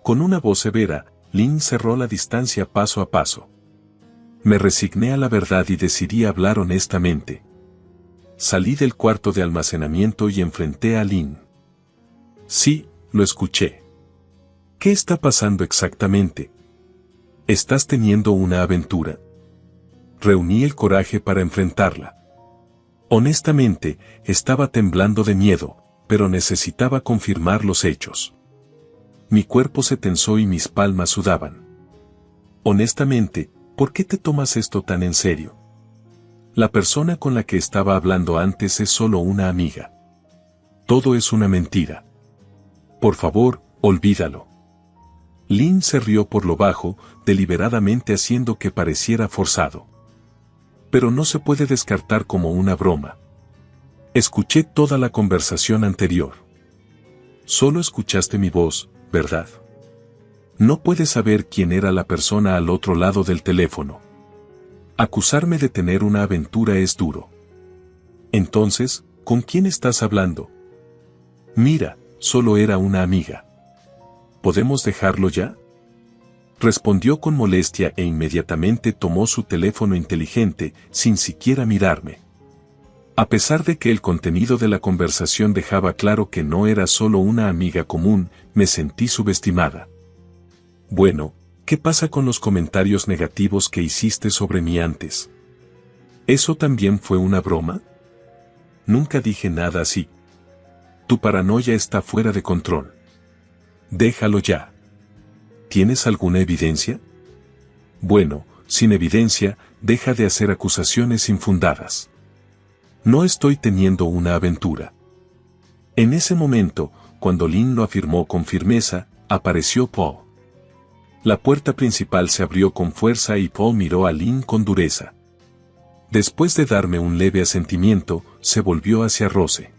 Con una voz severa, Lynn cerró la distancia paso a paso. Me resigné a la verdad y decidí hablar honestamente. Salí del cuarto de almacenamiento y enfrenté a Lynn. Sí, lo escuché. ¿Qué está pasando exactamente? ¿Estás teniendo una aventura? Reuní el coraje para enfrentarla. Honestamente, estaba temblando de miedo, pero necesitaba confirmar los hechos. Mi cuerpo se tensó y mis palmas sudaban. Honestamente, ¿por qué te tomas esto tan en serio? La persona con la que estaba hablando antes es solo una amiga. Todo es una mentira. Por favor, olvídalo. Lynn se rió por lo bajo, deliberadamente haciendo que pareciera forzado. Pero no se puede descartar como una broma. Escuché toda la conversación anterior. Solo escuchaste mi voz, ¿verdad? No puedes saber quién era la persona al otro lado del teléfono. Acusarme de tener una aventura es duro. Entonces, ¿con quién estás hablando? Mira, solo era una amiga. ¿Podemos dejarlo ya? Respondió con molestia e inmediatamente tomó su teléfono inteligente, sin siquiera mirarme. A pesar de que el contenido de la conversación dejaba claro que no era solo una amiga común, me sentí subestimada. Bueno, ¿qué pasa con los comentarios negativos que hiciste sobre mí antes? ¿Eso también fue una broma? Nunca dije nada así. Tu paranoia está fuera de control. Déjalo ya. ¿Tienes alguna evidencia? Bueno, sin evidencia, deja de hacer acusaciones infundadas. No estoy teniendo una aventura. En ese momento, cuando Lynn lo afirmó con firmeza, apareció Paul. La puerta principal se abrió con fuerza y Paul miró a Lynn con dureza. Después de darme un leve asentimiento, se volvió hacia Rose.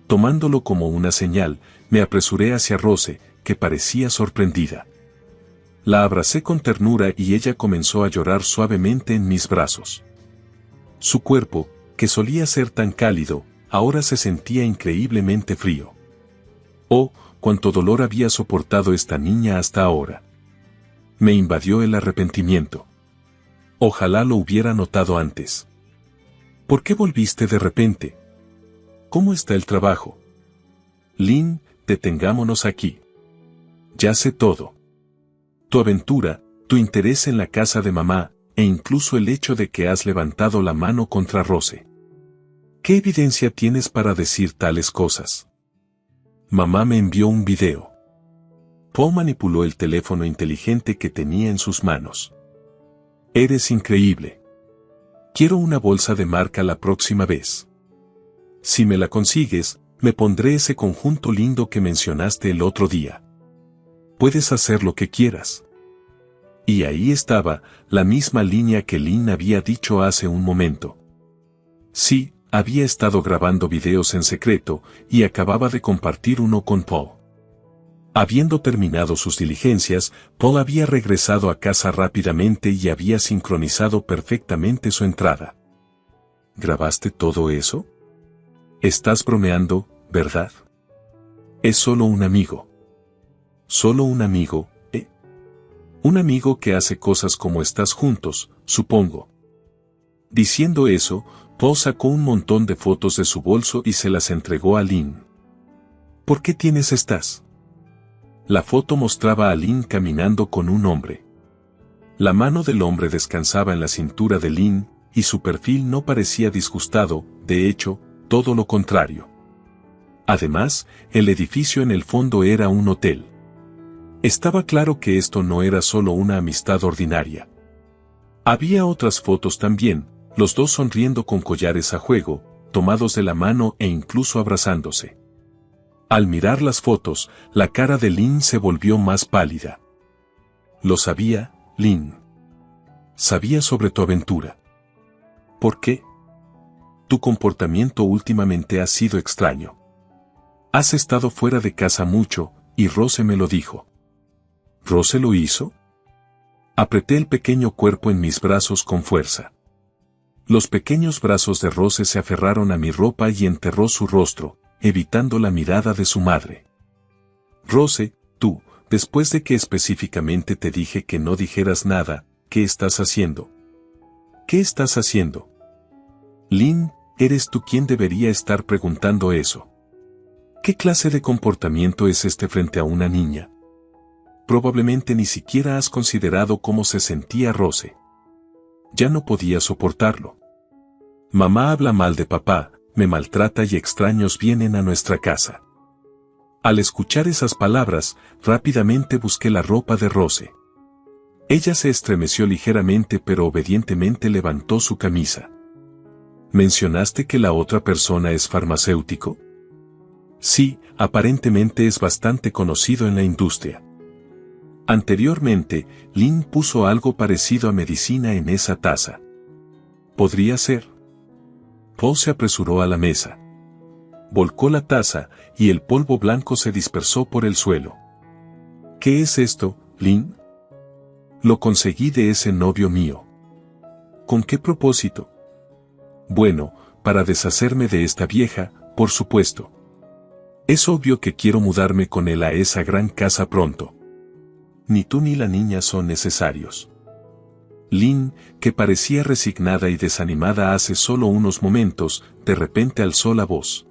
Tomándolo como una señal, me apresuré hacia Rose, que parecía sorprendida. La abracé con ternura y ella comenzó a llorar suavemente en mis brazos. Su cuerpo, que solía ser tan cálido, ahora se sentía increíblemente frío. Oh, cuánto dolor había soportado esta niña hasta ahora. Me invadió el arrepentimiento. Ojalá lo hubiera notado antes. ¿Por qué volviste de repente? ¿Cómo está el trabajo? Lynn, detengámonos aquí. Ya sé todo. Tu aventura, tu interés en la casa de mamá, e incluso el hecho de que has levantado la mano contra Rose. ¿Qué evidencia tienes para decir tales cosas? Mamá me envió un video. Paul manipuló el teléfono inteligente que tenía en sus manos. Eres increíble. Quiero una bolsa de marca la próxima vez. Si me la consigues, me pondré ese conjunto lindo que mencionaste el otro día. Puedes hacer lo que quieras. Y ahí estaba, la misma línea que Lynn había dicho hace un momento. Sí, había estado grabando videos en secreto, y acababa de compartir uno con Paul. Habiendo terminado sus diligencias, Paul había regresado a casa rápidamente y había sincronizado perfectamente su entrada. ¿Grabaste todo eso? Estás bromeando, ¿verdad? Es solo un amigo. ¿Solo un amigo, eh? Un amigo que hace cosas como estás juntos, supongo. Diciendo eso, Paul sacó un montón de fotos de su bolso y se las entregó a Lynn. ¿Por qué tienes estas? La foto mostraba a Lynn caminando con un hombre. La mano del hombre descansaba en la cintura de Lynn, y su perfil no parecía disgustado, de hecho, todo lo contrario. Además, el edificio en el fondo era un hotel. Estaba claro que esto no era solo una amistad ordinaria. Había otras fotos también, los dos sonriendo con collares a juego, tomados de la mano e incluso abrazándose. Al mirar las fotos, la cara de Lynn se volvió más pálida. Lo sabía, Lynn. Sabía sobre tu aventura. ¿Por qué? Tu comportamiento últimamente ha sido extraño. Has estado fuera de casa mucho, y Rose me lo dijo. ¿Rose lo hizo? Apreté el pequeño cuerpo en mis brazos con fuerza. Los pequeños brazos de Rose se aferraron a mi ropa y enterró su rostro, evitando la mirada de su madre. Rose, tú, después de que específicamente te dije que no dijeras nada, ¿qué estás haciendo? ¿Qué estás haciendo? Lynn, eres tú quien debería estar preguntando eso. ¿Qué clase de comportamiento es este frente a una niña? Probablemente ni siquiera has considerado cómo se sentía Rose. Ya no podía soportarlo. Mamá habla mal de papá, me maltrata y extraños vienen a nuestra casa. Al escuchar esas palabras, rápidamente busqué la ropa de Rose. Ella se estremeció ligeramente pero obedientemente levantó su camisa. ¿Mencionaste que la otra persona es farmacéutico? Sí, aparentemente es bastante conocido en la industria. Anteriormente, Lynn puso algo parecido a medicina en esa taza. ¿Podría ser? Paul se apresuró a la mesa. Volcó la taza, y el polvo blanco se dispersó por el suelo. ¿Qué es esto, Lynn? Lo conseguí de ese novio mío. ¿Con qué propósito? Bueno, para deshacerme de esta vieja, por supuesto. Es obvio que quiero mudarme con él a esa gran casa pronto. Ni tú ni la niña son necesarios. Lynn, que parecía resignada y desanimada hace solo unos momentos, de repente alzó la voz.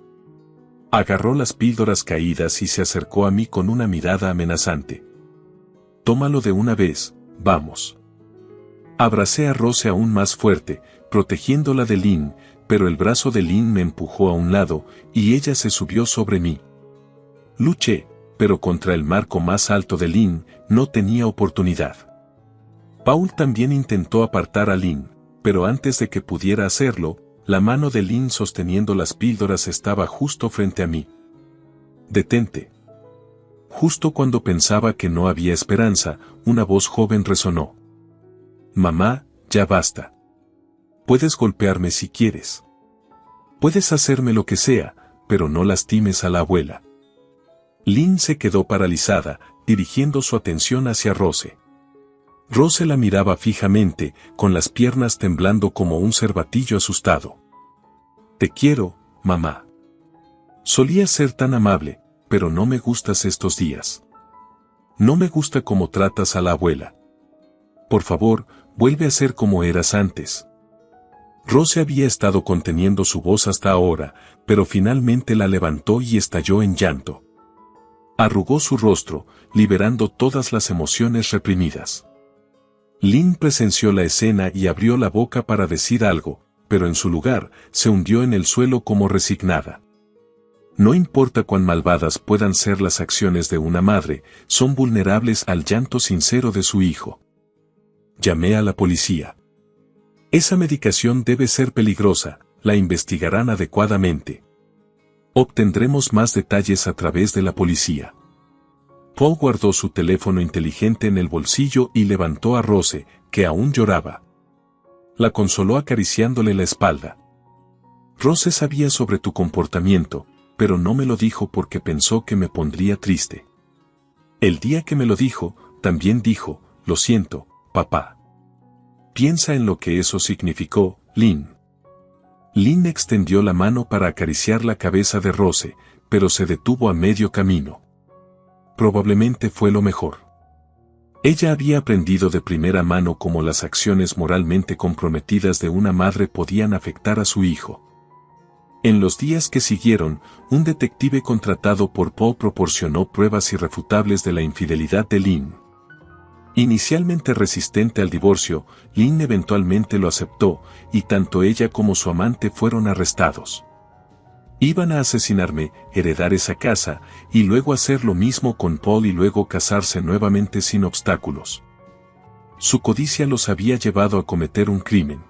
Agarró las píldoras caídas y se acercó a mí con una mirada amenazante. Tómalo de una vez, vamos. Abracé a Rose aún más fuerte, protegiéndola de Lynn, pero el brazo de Lynn me empujó a un lado, y ella se subió sobre mí. Luché, pero contra el marco más alto de Lynn, no tenía oportunidad. Paul también intentó apartar a Lynn, pero antes de que pudiera hacerlo, la mano de Lynn sosteniendo las píldoras estaba justo frente a mí. «Detente». Justo cuando pensaba que no había esperanza, una voz joven resonó. «Mamá, ya basta. Puedes golpearme si quieres. Puedes hacerme lo que sea, pero no lastimes a la abuela». Lynn se quedó paralizada, dirigiendo su atención hacia Rose. Rose la miraba fijamente, con las piernas temblando como un cervatillo asustado. «Te quiero, mamá. Solías ser tan amable, pero no me gustas estos días. No me gusta cómo tratas a la abuela. Por favor, vuelve a ser como eras antes». Rose había estado conteniendo su voz hasta ahora, pero finalmente la levantó y estalló en llanto. Arrugó su rostro, liberando todas las emociones reprimidas. Lynn presenció la escena y abrió la boca para decir algo, pero en su lugar, se hundió en el suelo como resignada. No importa cuán malvadas puedan ser las acciones de una madre, son vulnerables al llanto sincero de su hijo. Llamé a la policía. Esa medicación debe ser peligrosa, la investigarán adecuadamente. Obtendremos más detalles a través de la policía. Paul guardó su teléfono inteligente en el bolsillo y levantó a Rose, que aún lloraba. La consoló acariciándole la espalda. Rose sabía sobre tu comportamiento, pero no me lo dijo porque pensó que me pondría triste. El día que me lo dijo, también dijo, lo siento, papá. Piensa en lo que eso significó, Lynn. Lynn extendió la mano para acariciar la cabeza de Rose, pero se detuvo a medio camino. Probablemente fue lo mejor. Ella había aprendido de primera mano cómo las acciones moralmente comprometidas de una madre podían afectar a su hijo. En los días que siguieron, un detective contratado por Paul proporcionó pruebas irrefutables de la infidelidad de Lynn. Inicialmente resistente al divorcio, Lynn eventualmente lo aceptó, y tanto ella como su amante fueron arrestados. Iban a asesinarme, heredar esa casa, y luego hacer lo mismo con Paul y luego casarse nuevamente sin obstáculos. Su codicia los había llevado a cometer un crimen.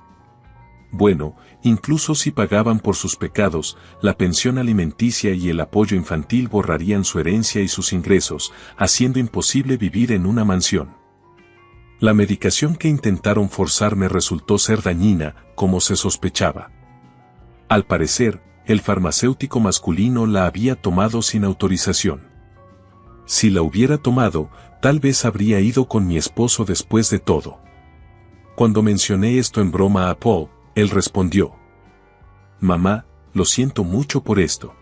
Bueno, incluso si pagaban por sus pecados, la pensión alimenticia y el apoyo infantil borrarían su herencia y sus ingresos, haciendo imposible vivir en una mansión. La medicación que intentaron forzarme resultó ser dañina, como se sospechaba. Al parecer, el farmacéutico masculino la había tomado sin autorización. Si la hubiera tomado, tal vez habría ido con mi esposo después de todo. Cuando mencioné esto en broma a Paul, él respondió: «Mamá, lo siento mucho por esto.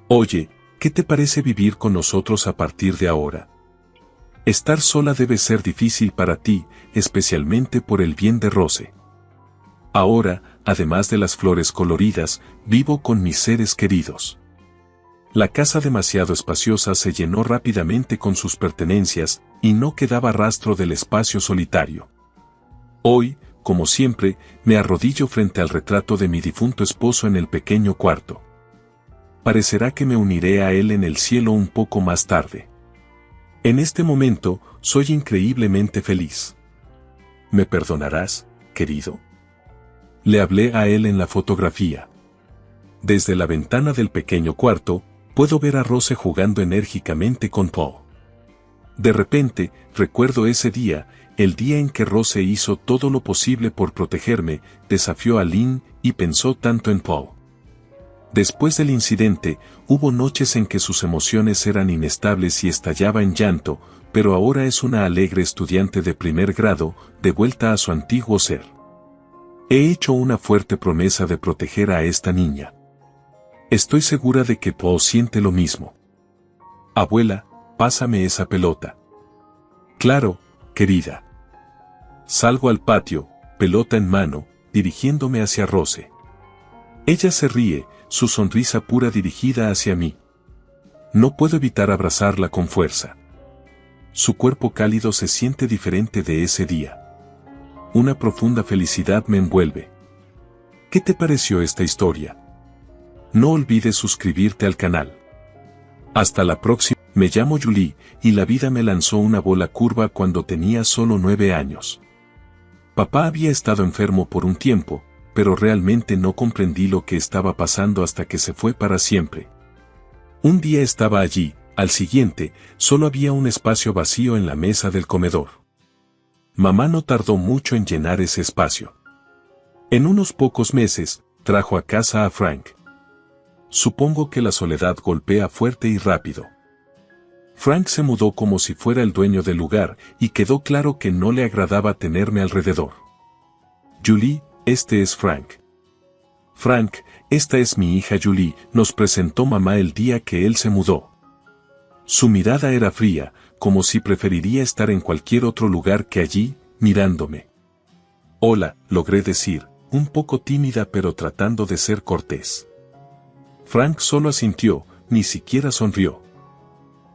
Oye, ¿qué te parece vivir con nosotros a partir de ahora? Estar sola debe ser difícil para ti, especialmente por el bien de Rose. Ahora, además de las flores coloridas, vivo con mis seres queridos». La casa demasiado espaciosa se llenó rápidamente con sus pertenencias, y no quedaba rastro del espacio solitario. Hoy, como siempre, me arrodillo frente al retrato de mi difunto esposo en el pequeño cuarto. Parecerá que me uniré a él en el cielo un poco más tarde. En este momento, soy increíblemente feliz. ¿Me perdonarás, querido? Le hablé a él en la fotografía. Desde la ventana del pequeño cuarto, puedo ver a Rose jugando enérgicamente con Paul. De repente, recuerdo ese día, el día en que Rose hizo todo lo posible por protegerme, desafió a Lynn y pensó tanto en Paul. Después del incidente, hubo noches en que sus emociones eran inestables y estallaba en llanto, pero ahora es una alegre estudiante de primer grado, de vuelta a su antiguo ser. He hecho una fuerte promesa de proteger a esta niña. Estoy segura de que Paul siente lo mismo. Abuela, pásame esa pelota. Claro, querida. Salgo al patio, pelota en mano, dirigiéndome hacia Rose. Ella se ríe, su sonrisa pura dirigida hacia mí. No puedo evitar abrazarla con fuerza. Su cuerpo cálido se siente diferente de ese día. Una profunda felicidad me envuelve. ¿Qué te pareció esta historia? No olvides suscribirte al canal. Hasta la próxima. Me llamo Julie, y la vida me lanzó una bola curva cuando tenía solo 9 años. Papá había estado enfermo por un tiempo, pero realmente no comprendí lo que estaba pasando hasta que se fue para siempre. Un día estaba allí, al siguiente, solo había un espacio vacío en la mesa del comedor. Mamá no tardó mucho en llenar ese espacio. En unos pocos meses, trajo a casa a Frank. Supongo que la soledad golpea fuerte y rápido. Frank se mudó como si fuera el dueño del lugar, y quedó claro que no le agradaba tenerme alrededor. Julie, este es Frank. Frank, esta es mi hija Julie, nos presentó mamá el día que él se mudó. Su mirada era fría, como si preferiría estar en cualquier otro lugar que allí, mirándome. Hola, logré decir, un poco tímida pero tratando de ser cortés. Frank solo asintió, ni siquiera sonrió.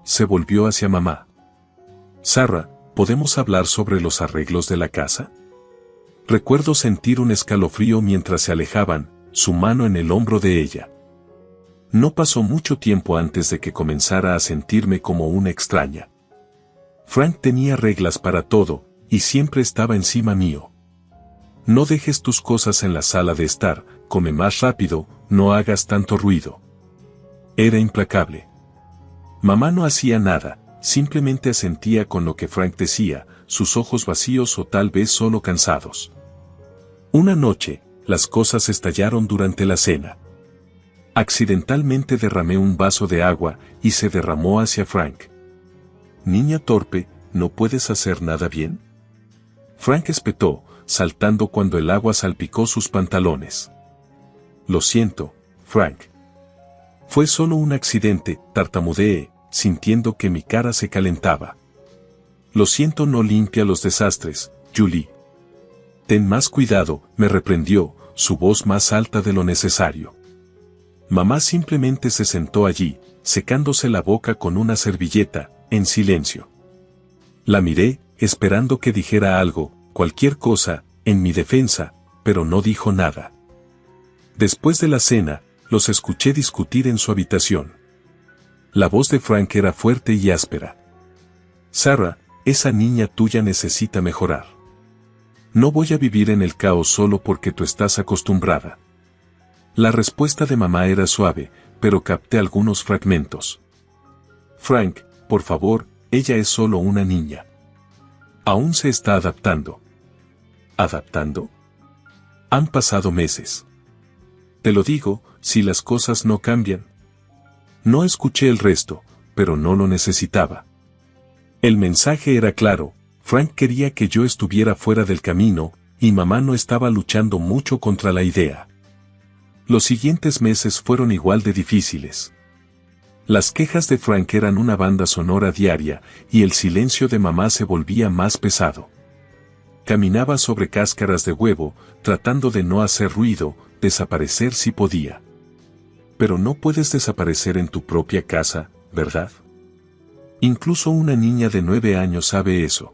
Se volvió hacia mamá. Sarah, ¿podemos hablar sobre los arreglos de la casa? Recuerdo sentir un escalofrío mientras se alejaban, su mano en el hombro de ella. No pasó mucho tiempo antes de que comenzara a sentirme como una extraña. Frank tenía reglas para todo, y siempre estaba encima mío. No dejes tus cosas en la sala de estar, come más rápido, no hagas tanto ruido. Era implacable. Mamá no hacía nada, simplemente asentía con lo que Frank decía, sus ojos vacíos o tal vez solo cansados. Una noche, las cosas estallaron durante la cena. Accidentalmente derramé un vaso de agua y se derramó hacia Frank. Niña torpe, ¿no puedes hacer nada bien? Frank espetó, saltando cuando el agua salpicó sus pantalones. Lo siento, Frank. Fue solo un accidente, tartamudeé, sintiendo que mi cara se calentaba. Lo siento, no limpia los desastres, Julie. Ten más cuidado, me reprendió, su voz más alta de lo necesario. Mamá simplemente se sentó allí, secándose la boca con una servilleta, en silencio. La miré, esperando que dijera algo, cualquier cosa, en mi defensa, pero no dijo nada. Después de la cena, los escuché discutir en su habitación. La voz de Frank era fuerte y áspera. Sarah, esa niña tuya necesita mejorar. No voy a vivir en el caos solo porque tú estás acostumbrada. La respuesta de mamá era suave, pero capté algunos fragmentos. Frank, por favor, ella es solo una niña. Aún se está adaptando. ¿Adaptando? Han pasado meses. Te lo digo, si las cosas no cambian. No escuché el resto, pero no lo necesitaba. El mensaje era claro, Frank quería que yo estuviera fuera del camino, y mamá no estaba luchando mucho contra la idea. Los siguientes meses fueron igual de difíciles. Las quejas de Frank eran una banda sonora diaria, y el silencio de mamá se volvía más pesado. Caminaba sobre cáscaras de huevo, tratando de no hacer ruido, desaparecer si podía. Pero no puedes desaparecer en tu propia casa, ¿verdad? Incluso una niña de 9 años sabe eso.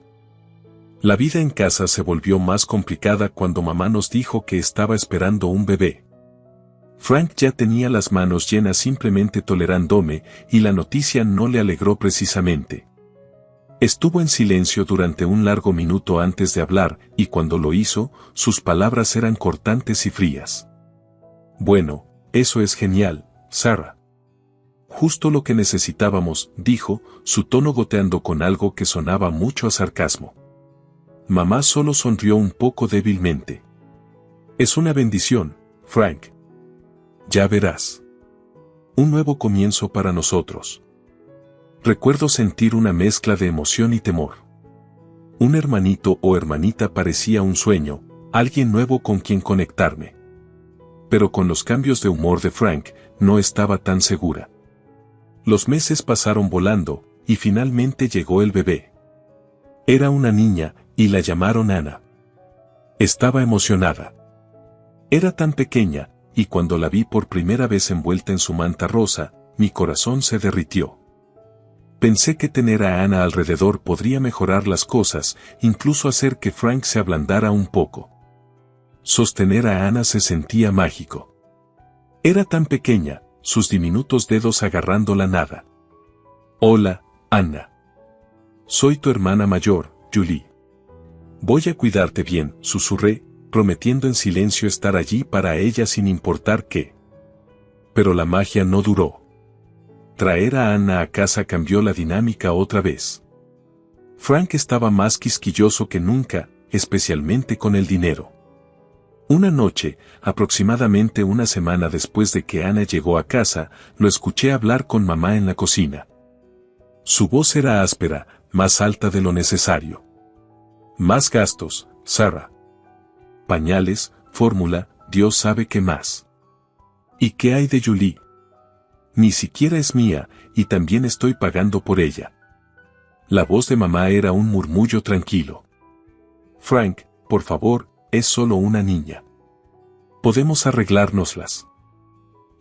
La vida en casa se volvió más complicada cuando mamá nos dijo que estaba esperando un bebé. Frank ya tenía las manos llenas simplemente tolerándome, y la noticia no le alegró precisamente. Estuvo en silencio durante un largo minuto antes de hablar, y cuando lo hizo, sus palabras eran cortantes y frías. Bueno, eso es genial, Sarah. Justo lo que necesitábamos, dijo, su tono goteando con algo que sonaba mucho a sarcasmo. Mamá solo sonrió un poco débilmente. Es una bendición, Frank. Ya verás. Un nuevo comienzo para nosotros. Recuerdo sentir una mezcla de emoción y temor. Un hermanito o hermanita parecía un sueño, alguien nuevo con quien conectarme. Pero con los cambios de humor de Frank, no estaba tan segura. Los meses pasaron volando, y finalmente llegó el bebé. Era una niña, y la llamaron Ana. Estaba emocionada. Era tan pequeña, y cuando la vi por primera vez envuelta en su manta rosa, mi corazón se derritió. Pensé que tener a Ana alrededor podría mejorar las cosas, incluso hacer que Frank se ablandara un poco. Sostener a Ana se sentía mágico. Era tan pequeña, sus diminutos dedos agarrando la nada. Hola, Ana. Soy tu hermana mayor, Julie. Voy a cuidarte bien, susurré, prometiendo en silencio estar allí para ella sin importar qué. Pero la magia no duró. Traer a Ana a casa cambió la dinámica otra vez. Frank estaba más quisquilloso que nunca, especialmente con el dinero. Una noche, aproximadamente una semana después de que Ana llegó a casa, lo escuché hablar con mamá en la cocina. Su voz era áspera, más alta de lo necesario. Más gastos, Sarah. Pañales, fórmula, Dios sabe qué más. ¿Y qué hay de Julie? Ni siquiera es mía, y también estoy pagando por ella. La voz de mamá era un murmullo tranquilo. Frank, por favor, es solo una niña. Podemos arreglárnoslas.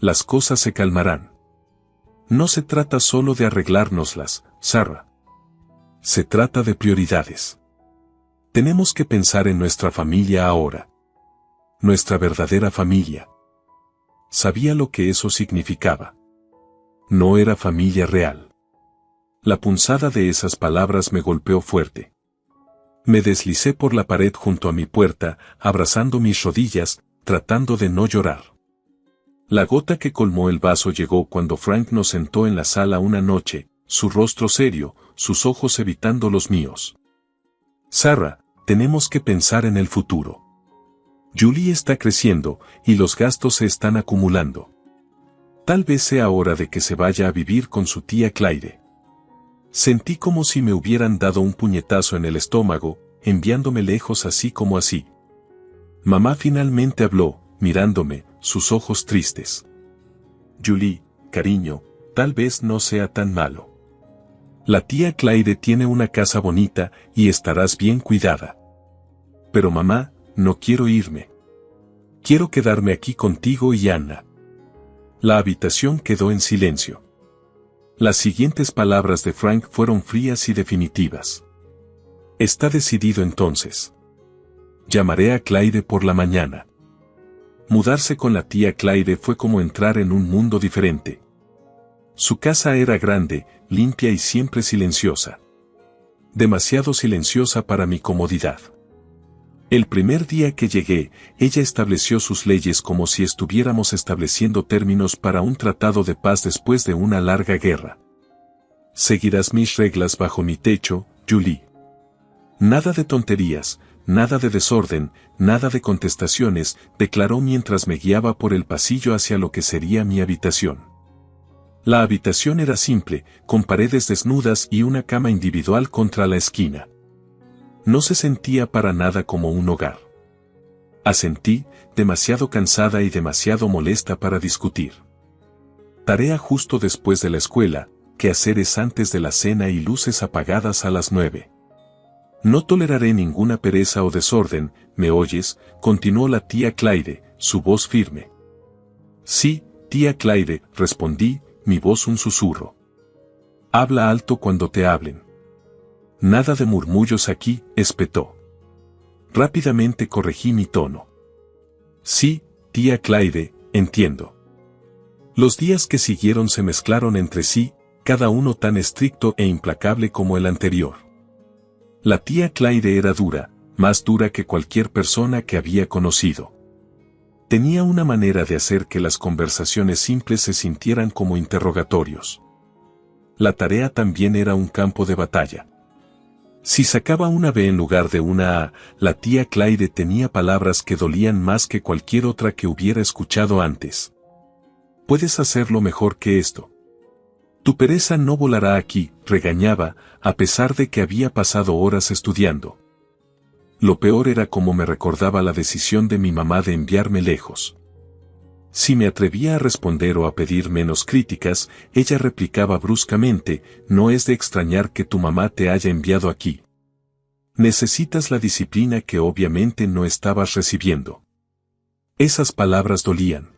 Las cosas se calmarán. No se trata solo de arreglárnoslas, Sarah. Se trata de prioridades. Tenemos que pensar en nuestra familia ahora. Nuestra verdadera familia. Sabía lo que eso significaba. No era familia real. La punzada de esas palabras me golpeó fuerte. Me deslicé por la pared junto a mi puerta, abrazando mis rodillas, tratando de no llorar. La gota que colmó el vaso llegó cuando Frank nos sentó en la sala una noche, su rostro serio, sus ojos evitando los míos. Sarah, tenemos que pensar en el futuro. Julie está creciendo, y los gastos se están acumulando. Tal vez sea hora de que se vaya a vivir con su tía Claire. Sentí como si me hubieran dado un puñetazo en el estómago, enviándome lejos así como así. Mamá finalmente habló, mirándome, sus ojos tristes. Julie, cariño, tal vez no sea tan malo. La tía Claire tiene una casa bonita y estarás bien cuidada. Pero mamá, no quiero irme. Quiero quedarme aquí contigo y Ana. La habitación quedó en silencio. Las siguientes palabras de Frank fueron frías y definitivas. Está decidido entonces. Llamaré a Claire por la mañana. Mudarse con la tía Claire fue como entrar en un mundo diferente. Su casa era grande, limpia y siempre silenciosa. Demasiado silenciosa para mi comodidad. El primer día que llegué, ella estableció sus leyes como si estuviéramos estableciendo términos para un tratado de paz después de una larga guerra. Seguirás mis reglas bajo mi techo, Julie. Nada de tonterías, nada de desorden, nada de contestaciones, declaró mientras me guiaba por el pasillo hacia lo que sería mi habitación. La habitación era simple, con paredes desnudas y una cama individual contra la esquina. No se sentía para nada como un hogar. Asentí, demasiado cansada y demasiado molesta para discutir. Tarea justo después de la escuela, quehaceres antes de la cena y luces apagadas a las 9. No toleraré ninguna pereza o desorden, ¿me oyes?, continuó la tía Claire, su voz firme. Sí, tía Claire, respondí, mi voz un susurro. Habla alto cuando te hablen. Nada de murmullos aquí, espetó. Rápidamente corregí mi tono. Sí, tía Claire, entiendo. Los días que siguieron se mezclaron entre sí, cada uno tan estricto e implacable como el anterior. La tía Claire era dura, más dura que cualquier persona que había conocido. Tenía una manera de hacer que las conversaciones simples se sintieran como interrogatorios. La tarea también era un campo de batalla. Si sacaba una B en lugar de una A, la tía Claire tenía palabras que dolían más que cualquier otra que hubiera escuchado antes. Puedes hacerlo mejor que esto. Tu pereza no volará aquí, regañaba, a pesar de que había pasado horas estudiando. Lo peor era cómo me recordaba la decisión de mi mamá de enviarme lejos. Si me atrevía a responder o a pedir menos críticas, ella replicaba bruscamente, no es de extrañar que tu mamá te haya enviado aquí. Necesitas la disciplina que obviamente no estabas recibiendo. Esas palabras dolían.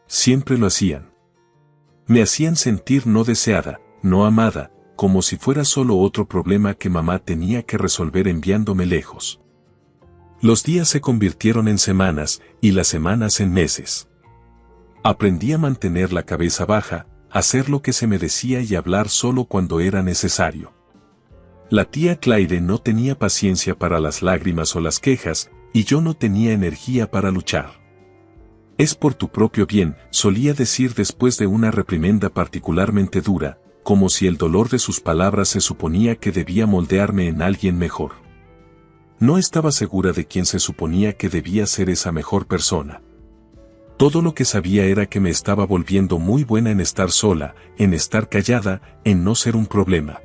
Siempre lo hacían. Me hacían sentir no deseada, no amada, como si fuera solo otro problema que mamá tenía que resolver enviándome lejos. Los días se convirtieron en semanas y las semanas en meses. Aprendí a mantener la cabeza baja, hacer lo que se me decía y hablar solo cuando era necesario. La tía Claire no tenía paciencia para las lágrimas o las quejas, y yo no tenía energía para luchar. Es por tu propio bien, solía decir después de una reprimenda particularmente dura, como si el dolor de sus palabras se suponía que debía moldearme en alguien mejor. No estaba segura de quién se suponía que debía ser esa mejor persona. Todo lo que sabía era que me estaba volviendo muy buena en estar sola, en estar callada, en no ser un problema.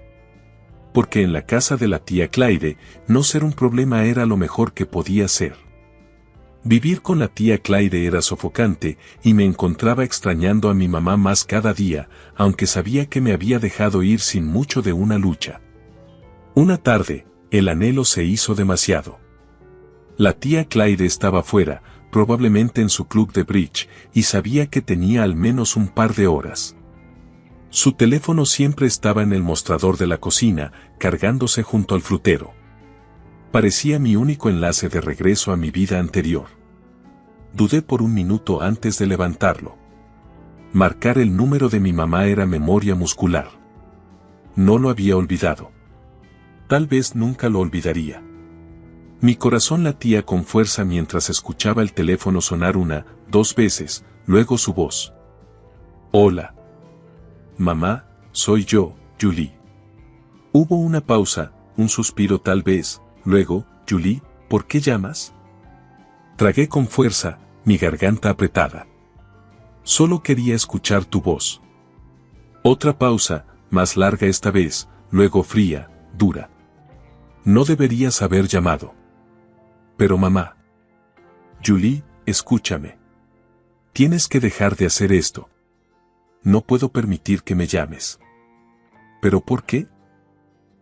Porque en la casa de la tía Claire, no ser un problema era lo mejor que podía ser. Vivir con la tía Claire era sofocante, y me encontraba extrañando a mi mamá más cada día, aunque sabía que me había dejado ir sin mucho de una lucha. Una tarde, el anhelo se hizo demasiado. La tía Claire estaba fuera, probablemente en su club de bridge, y sabía que tenía al menos un par de horas. Su teléfono siempre estaba en el mostrador de la cocina, cargándose junto al frutero. Parecía mi único enlace de regreso a mi vida anterior. Dudé por un minuto antes de levantarlo. Marcar el número de mi mamá era memoria muscular. No lo había olvidado. Tal vez nunca lo olvidaría. Mi corazón latía con fuerza mientras escuchaba el teléfono sonar una, 2 veces, luego su voz. Hola. Mamá, soy yo, Julie. Hubo una pausa, un suspiro tal vez, luego, Julie, ¿por qué llamas? Tragué con fuerza, mi garganta apretada. Solo quería escuchar tu voz. Otra pausa, más larga esta vez, luego fría, dura. No deberías haber llamado. Pero mamá. Julie, escúchame. Tienes que dejar de hacer esto. No puedo permitir que me llames. ¿Pero por qué?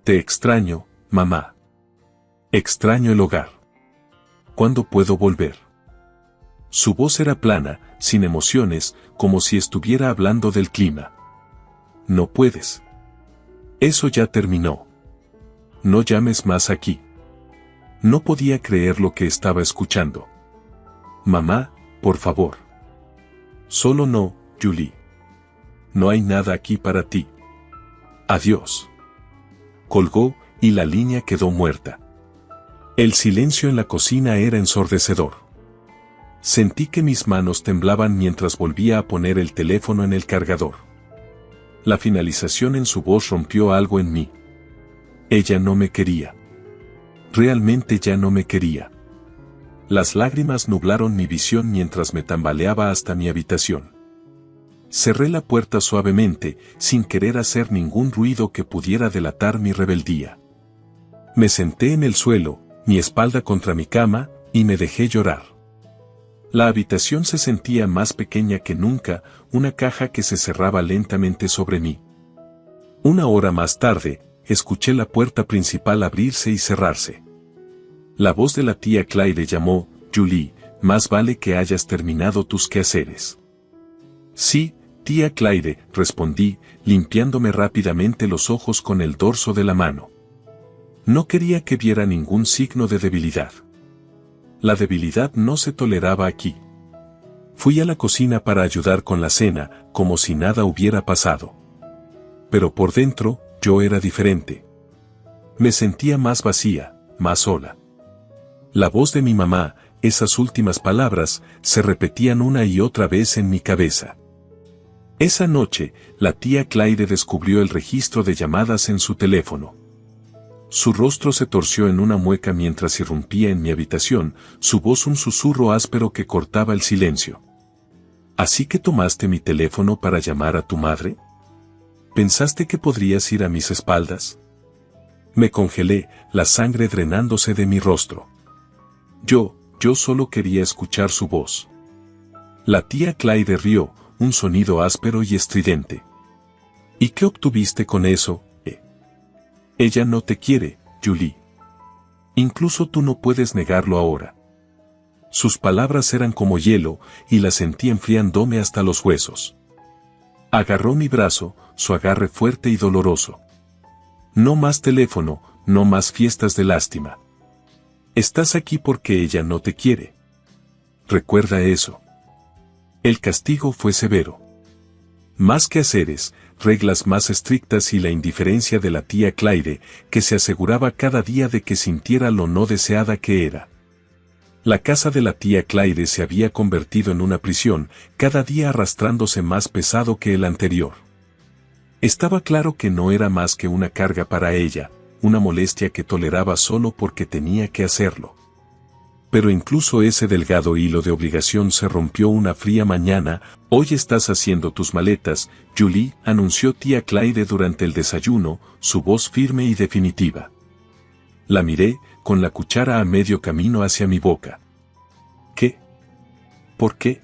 Te extraño, mamá. Extraño el hogar. ¿Cuándo puedo volver? Su voz era plana, sin emociones, como si estuviera hablando del clima. No puedes. Eso ya terminó. No llames más aquí. No podía creer lo que estaba escuchando. Mamá, por favor. Solo no, Julie. No hay nada aquí para ti. Adiós. Colgó, y la línea quedó muerta. El silencio en la cocina era ensordecedor. Sentí que mis manos temblaban mientras volvía a poner el teléfono en el cargador. La finalización en su voz rompió algo en mí. Ella no me quería. Realmente ya no me quería. Las lágrimas nublaron mi visión mientras me tambaleaba hasta mi habitación. Cerré la puerta suavemente, sin querer hacer ningún ruido que pudiera delatar mi rebeldía. Me senté en el suelo, mi espalda contra mi cama, y me dejé llorar. La habitación se sentía más pequeña que nunca, una caja que se cerraba lentamente sobre mí. Una hora más tarde, escuché la puerta principal abrirse y cerrarse. La voz de la tía Claire llamó, Julie, más vale que hayas terminado tus quehaceres. Sí, tía Claire, respondí, limpiándome rápidamente los ojos con el dorso de la mano. No quería que viera ningún signo de debilidad. La debilidad no se toleraba aquí. Fui a la cocina para ayudar con la cena, como si nada hubiera pasado. Pero por dentro, yo era diferente. Me sentía más vacía, más sola. La voz de mi mamá, esas últimas palabras, se repetían una y otra vez en mi cabeza. Esa noche, la tía Claire descubrió el registro de llamadas en su teléfono. Su rostro se torció en una mueca mientras irrumpía en mi habitación, su voz un susurro áspero que cortaba el silencio. ¿Así que tomaste mi teléfono para llamar a tu madre? ¿Pensaste que podrías ir a mis espaldas? Me congelé, la sangre drenándose de mi rostro. Yo solo quería escuchar su voz. La tía Claire rió, un sonido áspero y estridente. ¿Y qué obtuviste con eso, Ella no te quiere, Julie. Incluso tú no puedes negarlo ahora. Sus palabras eran como hielo, y las sentí enfriándome hasta los huesos. Agarró mi brazo, su agarre fuerte y doloroso. No más teléfono, no más fiestas de lástima. Estás aquí porque ella no te quiere. Recuerda eso. El castigo fue severo. Más quehaceres, reglas más estrictas y la indiferencia de la tía Claire, que se aseguraba cada día de que sintiera lo no deseada que era. La casa de la tía Claire se había convertido en una prisión, cada día arrastrándose más pesado que el anterior. Estaba claro que no era más que una carga para ella, una molestia que toleraba solo porque tenía que hacerlo. Pero incluso ese delgado hilo de obligación se rompió una fría mañana. «Hoy estás haciendo tus maletas, Julie», anunció tía Claire durante el desayuno, su voz firme y definitiva. La miré, con la cuchara a medio camino hacia mi boca. ¿Qué? ¿Por qué?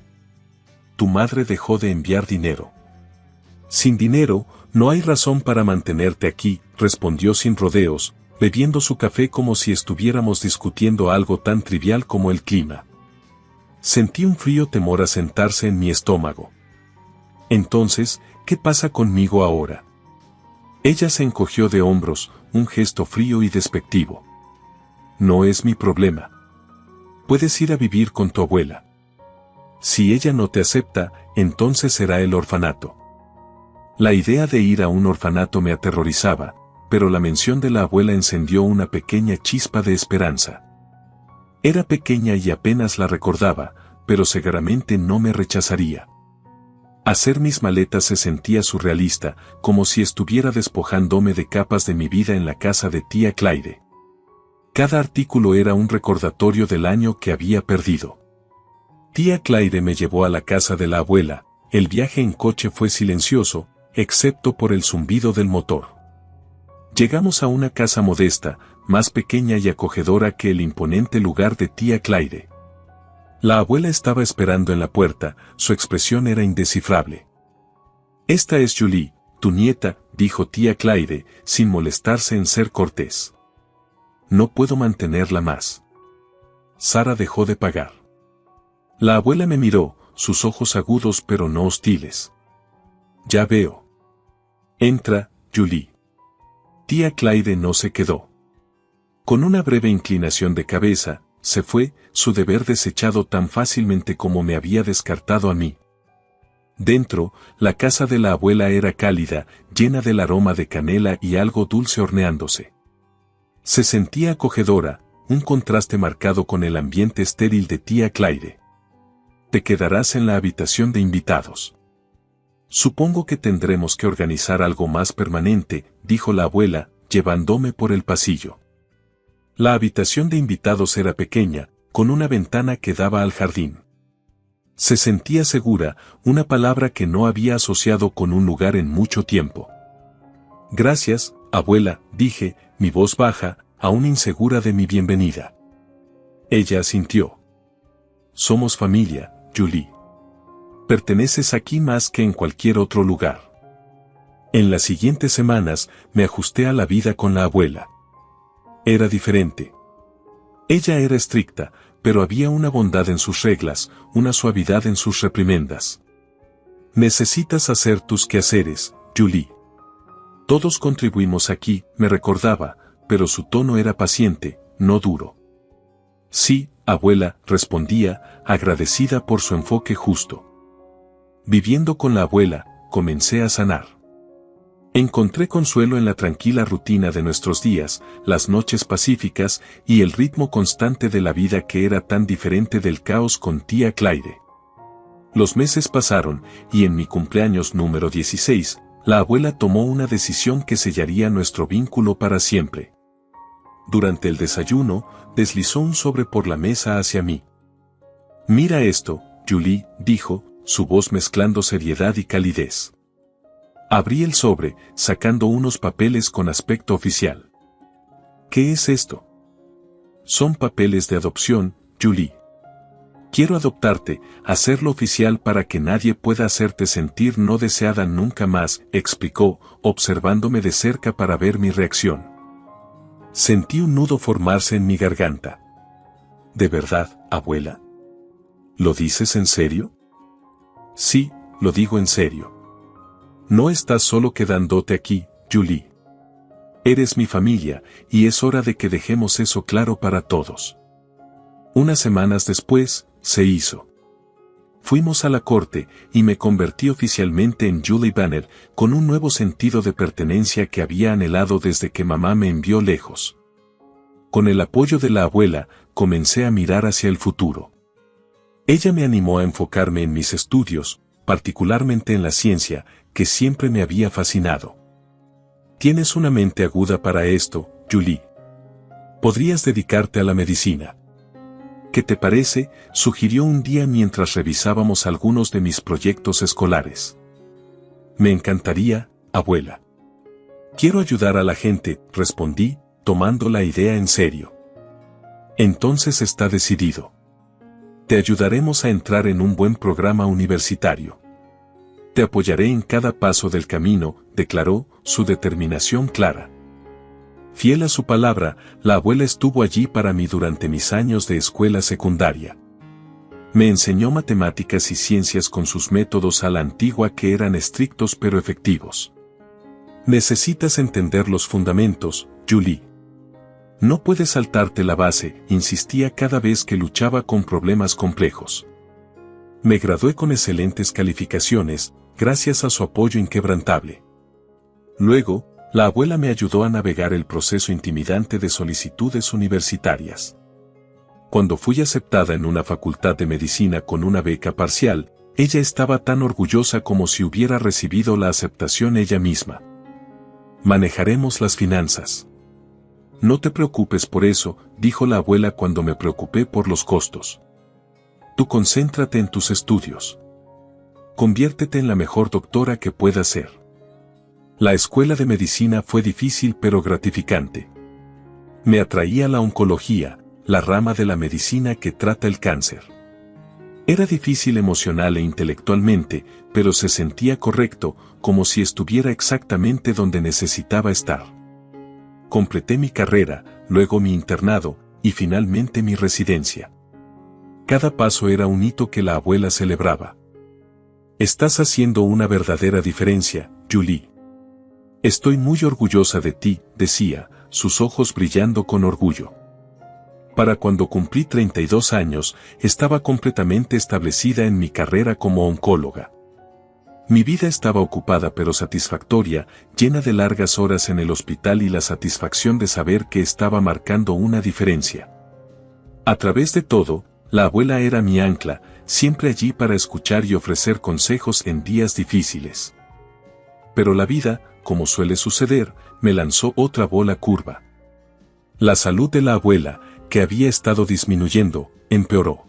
Tu madre dejó de enviar dinero. Sin dinero, no hay razón para mantenerte aquí, respondió sin rodeos, bebiendo su café como si estuviéramos discutiendo algo tan trivial como el clima. Sentí un frío temor asentarse en mi estómago. Entonces, ¿qué pasa conmigo ahora? Ella se encogió de hombros, un gesto frío y despectivo. No es mi problema. Puedes ir a vivir con tu abuela. Si ella no te acepta, entonces será el orfanato. La idea de ir a un orfanato me aterrorizaba, pero la mención de la abuela encendió una pequeña chispa de esperanza. Era pequeña y apenas la recordaba, pero seguramente no me rechazaría. Hacer mis maletas se sentía surrealista, como si estuviera despojándome de capas de mi vida en la casa de tía Claire. Cada artículo era un recordatorio del año que había perdido. Tía Claire me llevó a la casa de la abuela. El viaje en coche fue silencioso, excepto por el zumbido del motor. Llegamos a una casa modesta, más pequeña y acogedora que el imponente lugar de tía Claire. La abuela estaba esperando en la puerta, su expresión era indescifrable. «Esta es Julie, tu nieta», dijo tía Claire, sin molestarse en ser cortés. «No puedo mantenerla más». Sara dejó de pagar. La abuela me miró, sus ojos agudos pero no hostiles. «Ya veo. Entra, Julie». Tía Claire no se quedó. Con una breve inclinación de cabeza, se fue, su deber desechado tan fácilmente como me había descartado a mí. Dentro, la casa de la abuela era cálida, llena del aroma de canela y algo dulce horneándose. Se sentía acogedora, un contraste marcado con el ambiente estéril de tía Claire. «Te quedarás en la habitación de invitados». «Supongo que tendremos que organizar algo más permanente», dijo la abuela, llevándome por el pasillo. La habitación de invitados era pequeña, con una ventana que daba al jardín. Se sentía segura, una palabra que no había asociado con un lugar en mucho tiempo. «Gracias, abuela», dije, mi voz baja, aún insegura de mi bienvenida. Ella asintió. «Somos familia, Julie. Perteneces aquí más que en cualquier otro lugar». En las siguientes semanas, me ajusté a la vida con la abuela. Era diferente. Ella era estricta, pero había una bondad en sus reglas, una suavidad en sus reprimendas. «Necesitas hacer tus quehaceres, Julie. Todos contribuimos aquí», me recordaba, pero su tono era paciente, no duro. «Sí, abuela», respondía, agradecida por su enfoque justo. Viviendo con la abuela, comencé a sanar. Encontré consuelo en la tranquila rutina de nuestros días, las noches pacíficas y el ritmo constante de la vida que era tan diferente del caos con tía Claire. Los meses pasaron, y en mi cumpleaños número 16, la abuela tomó una decisión que sellaría nuestro vínculo para siempre. Durante el desayuno, deslizó un sobre por la mesa hacia mí. «Mira esto, Julie», dijo, su voz mezclando seriedad y calidez. Abrí el sobre, sacando unos papeles con aspecto oficial. «¿Qué es esto?» «Son papeles de adopción, Julie. Quiero adoptarte, hacerlo oficial para que nadie pueda hacerte sentir no deseada nunca más», explicó, observándome de cerca para ver mi reacción. Sentí un nudo formarse en mi garganta. ¿De verdad, abuela? ¿Lo dices en serio? Sí, lo digo en serio. No estás solo quedándote aquí, Julie. Eres mi familia, y es hora de que dejemos eso claro para todos. Unas semanas después, se hizo. Fuimos a la corte, y me convertí oficialmente en Julie Banner, con un nuevo sentido de pertenencia que había anhelado desde que mamá me envió lejos. Con el apoyo de la abuela, comencé a mirar hacia el futuro. Ella me animó a enfocarme en mis estudios, particularmente en la ciencia, que siempre me había fascinado. Tienes una mente aguda para esto, Julie. Podrías dedicarte a la medicina. ¿Qué te parece?, sugirió un día mientras revisábamos algunos de mis proyectos escolares. Me encantaría, abuela. Quiero ayudar a la gente, respondí, tomando la idea en serio. Entonces está decidido. Te ayudaremos a entrar en un buen programa universitario. Te apoyaré en cada paso del camino, declaró, su determinación clara. Fiel a su palabra, la abuela estuvo allí para mí durante mis años de escuela secundaria. Me enseñó matemáticas y ciencias con sus métodos a la antigua que eran estrictos pero efectivos. Necesitas entender los fundamentos, Julie. No puedes saltarte la base, insistía cada vez que luchaba con problemas complejos. Me gradué con excelentes calificaciones, gracias a su apoyo inquebrantable. Luego, la abuela me ayudó a navegar el proceso intimidante de solicitudes universitarias. Cuando fui aceptada en una facultad de medicina con una beca parcial, ella estaba tan orgullosa como si hubiera recibido la aceptación ella misma. Manejaremos las finanzas. No te preocupes por eso, dijo la abuela cuando me preocupé por los costos. Tú concéntrate en tus estudios. Conviértete en la mejor doctora que puedas ser. La escuela de medicina fue difícil pero gratificante. Me atraía la oncología, la rama de la medicina que trata el cáncer. Era difícil emocional e intelectualmente, pero se sentía correcto, como si estuviera exactamente donde necesitaba estar. Completé mi carrera, luego mi internado, y finalmente mi residencia. Cada paso era un hito que la abuela celebraba. Estás haciendo una verdadera diferencia, Julie. Estoy muy orgullosa de ti, decía, sus ojos brillando con orgullo. Para cuando cumplí 32 años, estaba completamente establecida en mi carrera como oncóloga. Mi vida estaba ocupada pero satisfactoria, llena de largas horas en el hospital y la satisfacción de saber que estaba marcando una diferencia. A través de todo, la abuela era mi ancla, siempre allí para escuchar y ofrecer consejos en días difíciles. Pero la vida, como suele suceder, me lanzó otra bola curva. La salud de la abuela, que había estado disminuyendo, empeoró.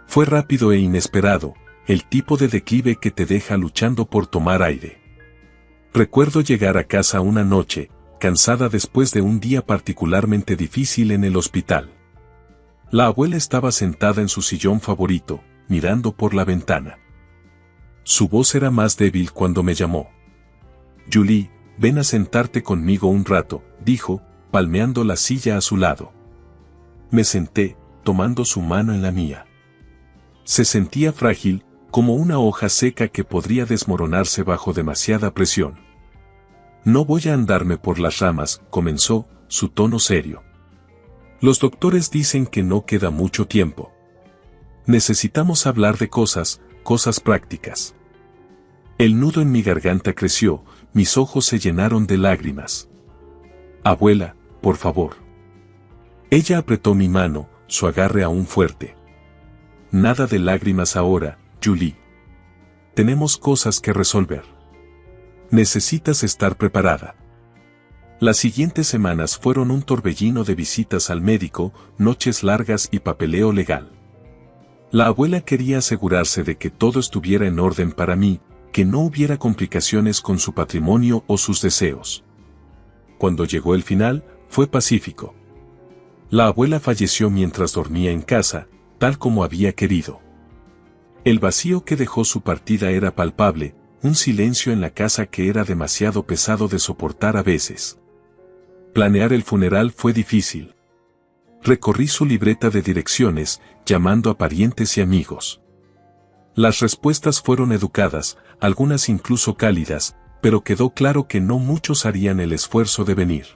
Fue rápido e inesperado, el tipo de declive que te deja luchando por tomar aire. Recuerdo llegar a casa una noche, cansada después de un día particularmente difícil en el hospital. La abuela estaba sentada en su sillón favorito, mirando por la ventana. Su voz era más débil cuando me llamó. Julie, ven a sentarte conmigo un rato, dijo, palmeando la silla a su lado. Me senté, tomando su mano en la mía. Se sentía frágil, como una hoja seca que podría desmoronarse bajo demasiada presión. No voy a andarme por las ramas, comenzó, su tono serio. Los doctores dicen que no queda mucho tiempo. Necesitamos hablar de cosas prácticas. El nudo en mi garganta creció, mis ojos se llenaron de lágrimas. Abuela, por favor. Ella apretó mi mano, su agarre aún fuerte. Nada de lágrimas ahora, Julie. Tenemos cosas que resolver. Necesitas estar preparada. Las siguientes semanas fueron un torbellino de visitas al médico, noches largas y papeleo legal. La abuela quería asegurarse de que todo estuviera en orden para mí, que no hubiera complicaciones con su patrimonio o sus deseos. Cuando llegó el final, fue pacífico. La abuela falleció mientras dormía en casa, tal como había querido. El vacío que dejó su partida era palpable, un silencio en la casa que era demasiado pesado de soportar a veces. Planear el funeral fue difícil. Recorrí su libreta de direcciones, llamando a parientes y amigos. Las respuestas fueron educadas, algunas incluso cálidas, pero quedó claro que no muchos harían el esfuerzo de venir.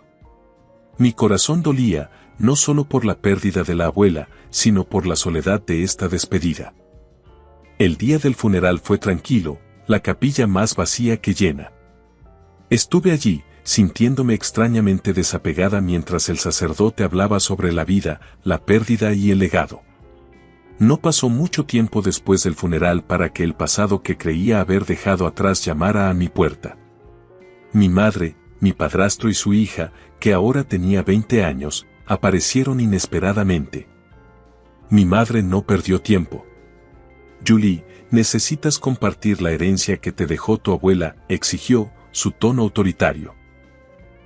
Mi corazón dolía, no solo por la pérdida de la abuela, sino por la soledad de esta despedida. El día del funeral fue tranquilo, la capilla más vacía que llena. Estuve allí, sintiéndome extrañamente desapegada mientras el sacerdote hablaba sobre la vida, la pérdida y el legado. No pasó mucho tiempo después del funeral para que el pasado que creía haber dejado atrás llamara a mi puerta. Mi madre, mi padrastro y su hija, que ahora tenía 20 años, aparecieron inesperadamente. Mi madre no perdió tiempo. «Julie, necesitas compartir la herencia que te dejó tu abuela», exigió, su tono autoritario.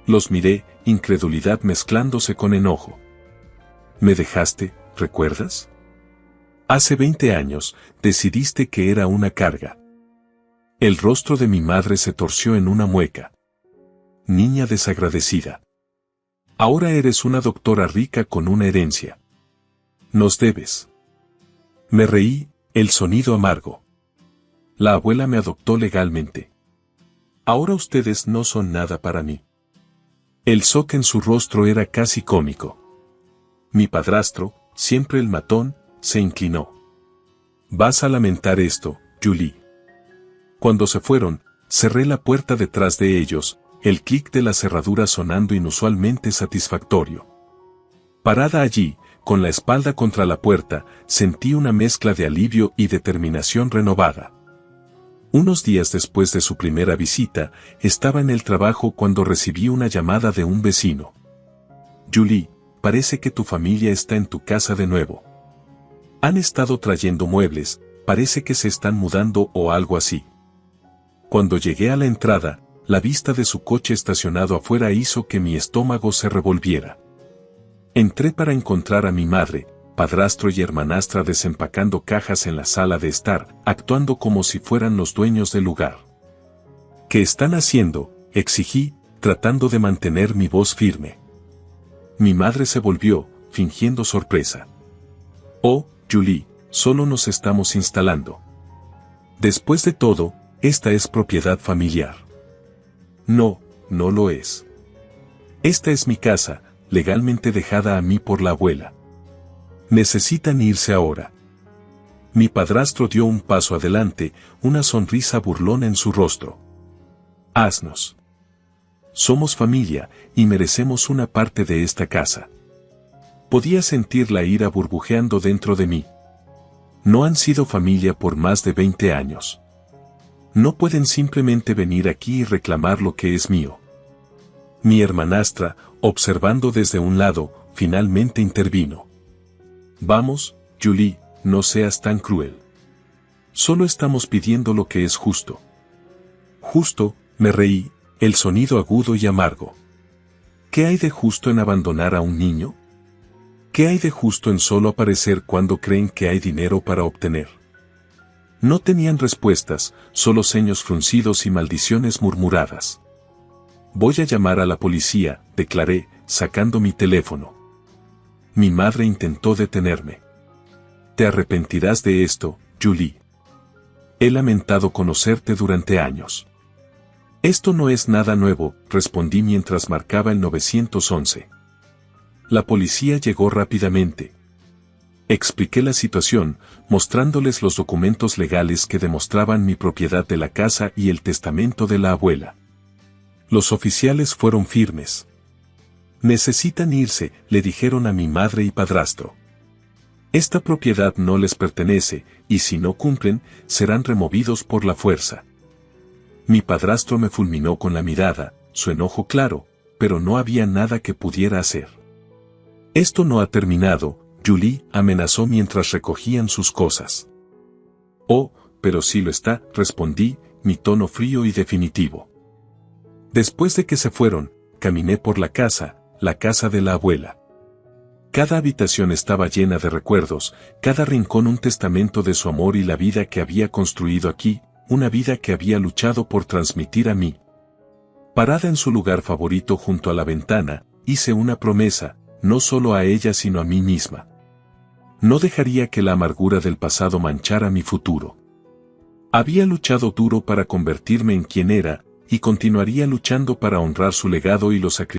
Los miré, incredulidad mezclándose con enojo. «¿Me dejaste, recuerdas? Hace 20 años, decidiste que era una carga». El rostro de mi madre se torció en una mueca. «Niña desagradecida. Ahora eres una doctora rica con una herencia. Nos debes». Me reí, el sonido amargo. «La abuela me adoptó legalmente. Ahora ustedes no son nada para mí». El shock en su rostro era casi cómico. Mi padrastro, siempre el matón, se inclinó. «Vas a lamentar esto, Julie». Cuando se fueron, cerré la puerta detrás de ellos, el clic de la cerradura sonando inusualmente satisfactorio. Parada allí, con la espalda contra la puerta, sentí una mezcla de alivio y determinación renovada. Unos días después de su primera visita, estaba en el trabajo cuando recibí una llamada de un vecino. «Julie, parece que tu familia está en tu casa de nuevo. Han estado trayendo muebles, parece que se están mudando o algo así». Cuando llegué a la entrada, la vista de su coche estacionado afuera hizo que mi estómago se revolviera. Entré para encontrar a mi madre, padrastro y hermanastra desempacando cajas en la sala de estar, actuando como si fueran los dueños del lugar. «¿Qué están haciendo?», exigí, tratando de mantener mi voz firme. Mi madre se volvió, fingiendo sorpresa. «Oh, Julie, solo nos estamos instalando. Después de todo, esta es propiedad familiar». «No, no lo es. Esta es mi casa, legalmente dejada a mí por la abuela. Necesitan irse ahora». Mi padrastro dio un paso adelante, una sonrisa burlona en su rostro. «Asnos. Somos familia, y merecemos una parte de esta casa». Podía sentir la ira burbujeando dentro de mí. No han sido familia por más de 20 años. No pueden simplemente venir aquí y reclamar lo que es mío. Mi hermanastra, observando desde un lado, finalmente intervino. «Vamos, Julie, no seas tan cruel. Solo estamos pidiendo lo que es justo». «Justo», me reí, el sonido agudo y amargo. ¿Qué hay de justo en abandonar a un niño? ¿Qué hay de justo en solo aparecer cuando creen que hay dinero para obtener? No tenían respuestas, solo ceños fruncidos y maldiciones murmuradas. «Voy a llamar a la policía», declaré, sacando mi teléfono. Mi madre intentó detenerme. «Te arrepentirás de esto, Julie. He lamentado conocerte durante años». «Esto no es nada nuevo», respondí mientras marcaba el 911. La policía llegó rápidamente. Expliqué la situación, mostrándoles los documentos legales que demostraban mi propiedad de la casa y el testamento de la abuela. Los oficiales fueron firmes. «Necesitan irse», le dijeron a mi madre y padrastro. «Esta propiedad no les pertenece, y si no cumplen, serán removidos por la fuerza». Mi padrastro me fulminó con la mirada, su enojo claro, pero no había nada que pudiera hacer. «Esto no ha terminado», Julie amenazó mientras recogían sus cosas. «Oh, pero sí lo está», respondí, mi tono frío y definitivo. Después de que se fueron, caminé por la casa de la abuela. Cada habitación estaba llena de recuerdos, cada rincón un testamento de su amor y la vida que había construido aquí, una vida que había luchado por transmitir a mí. Parada en su lugar favorito junto a la ventana, hice una promesa, no solo a ella sino a mí misma. No dejaría que la amargura del pasado manchara mi futuro. Había luchado duro para convertirme en quien era, y continuaría luchando para honrar su legado y los sacrificios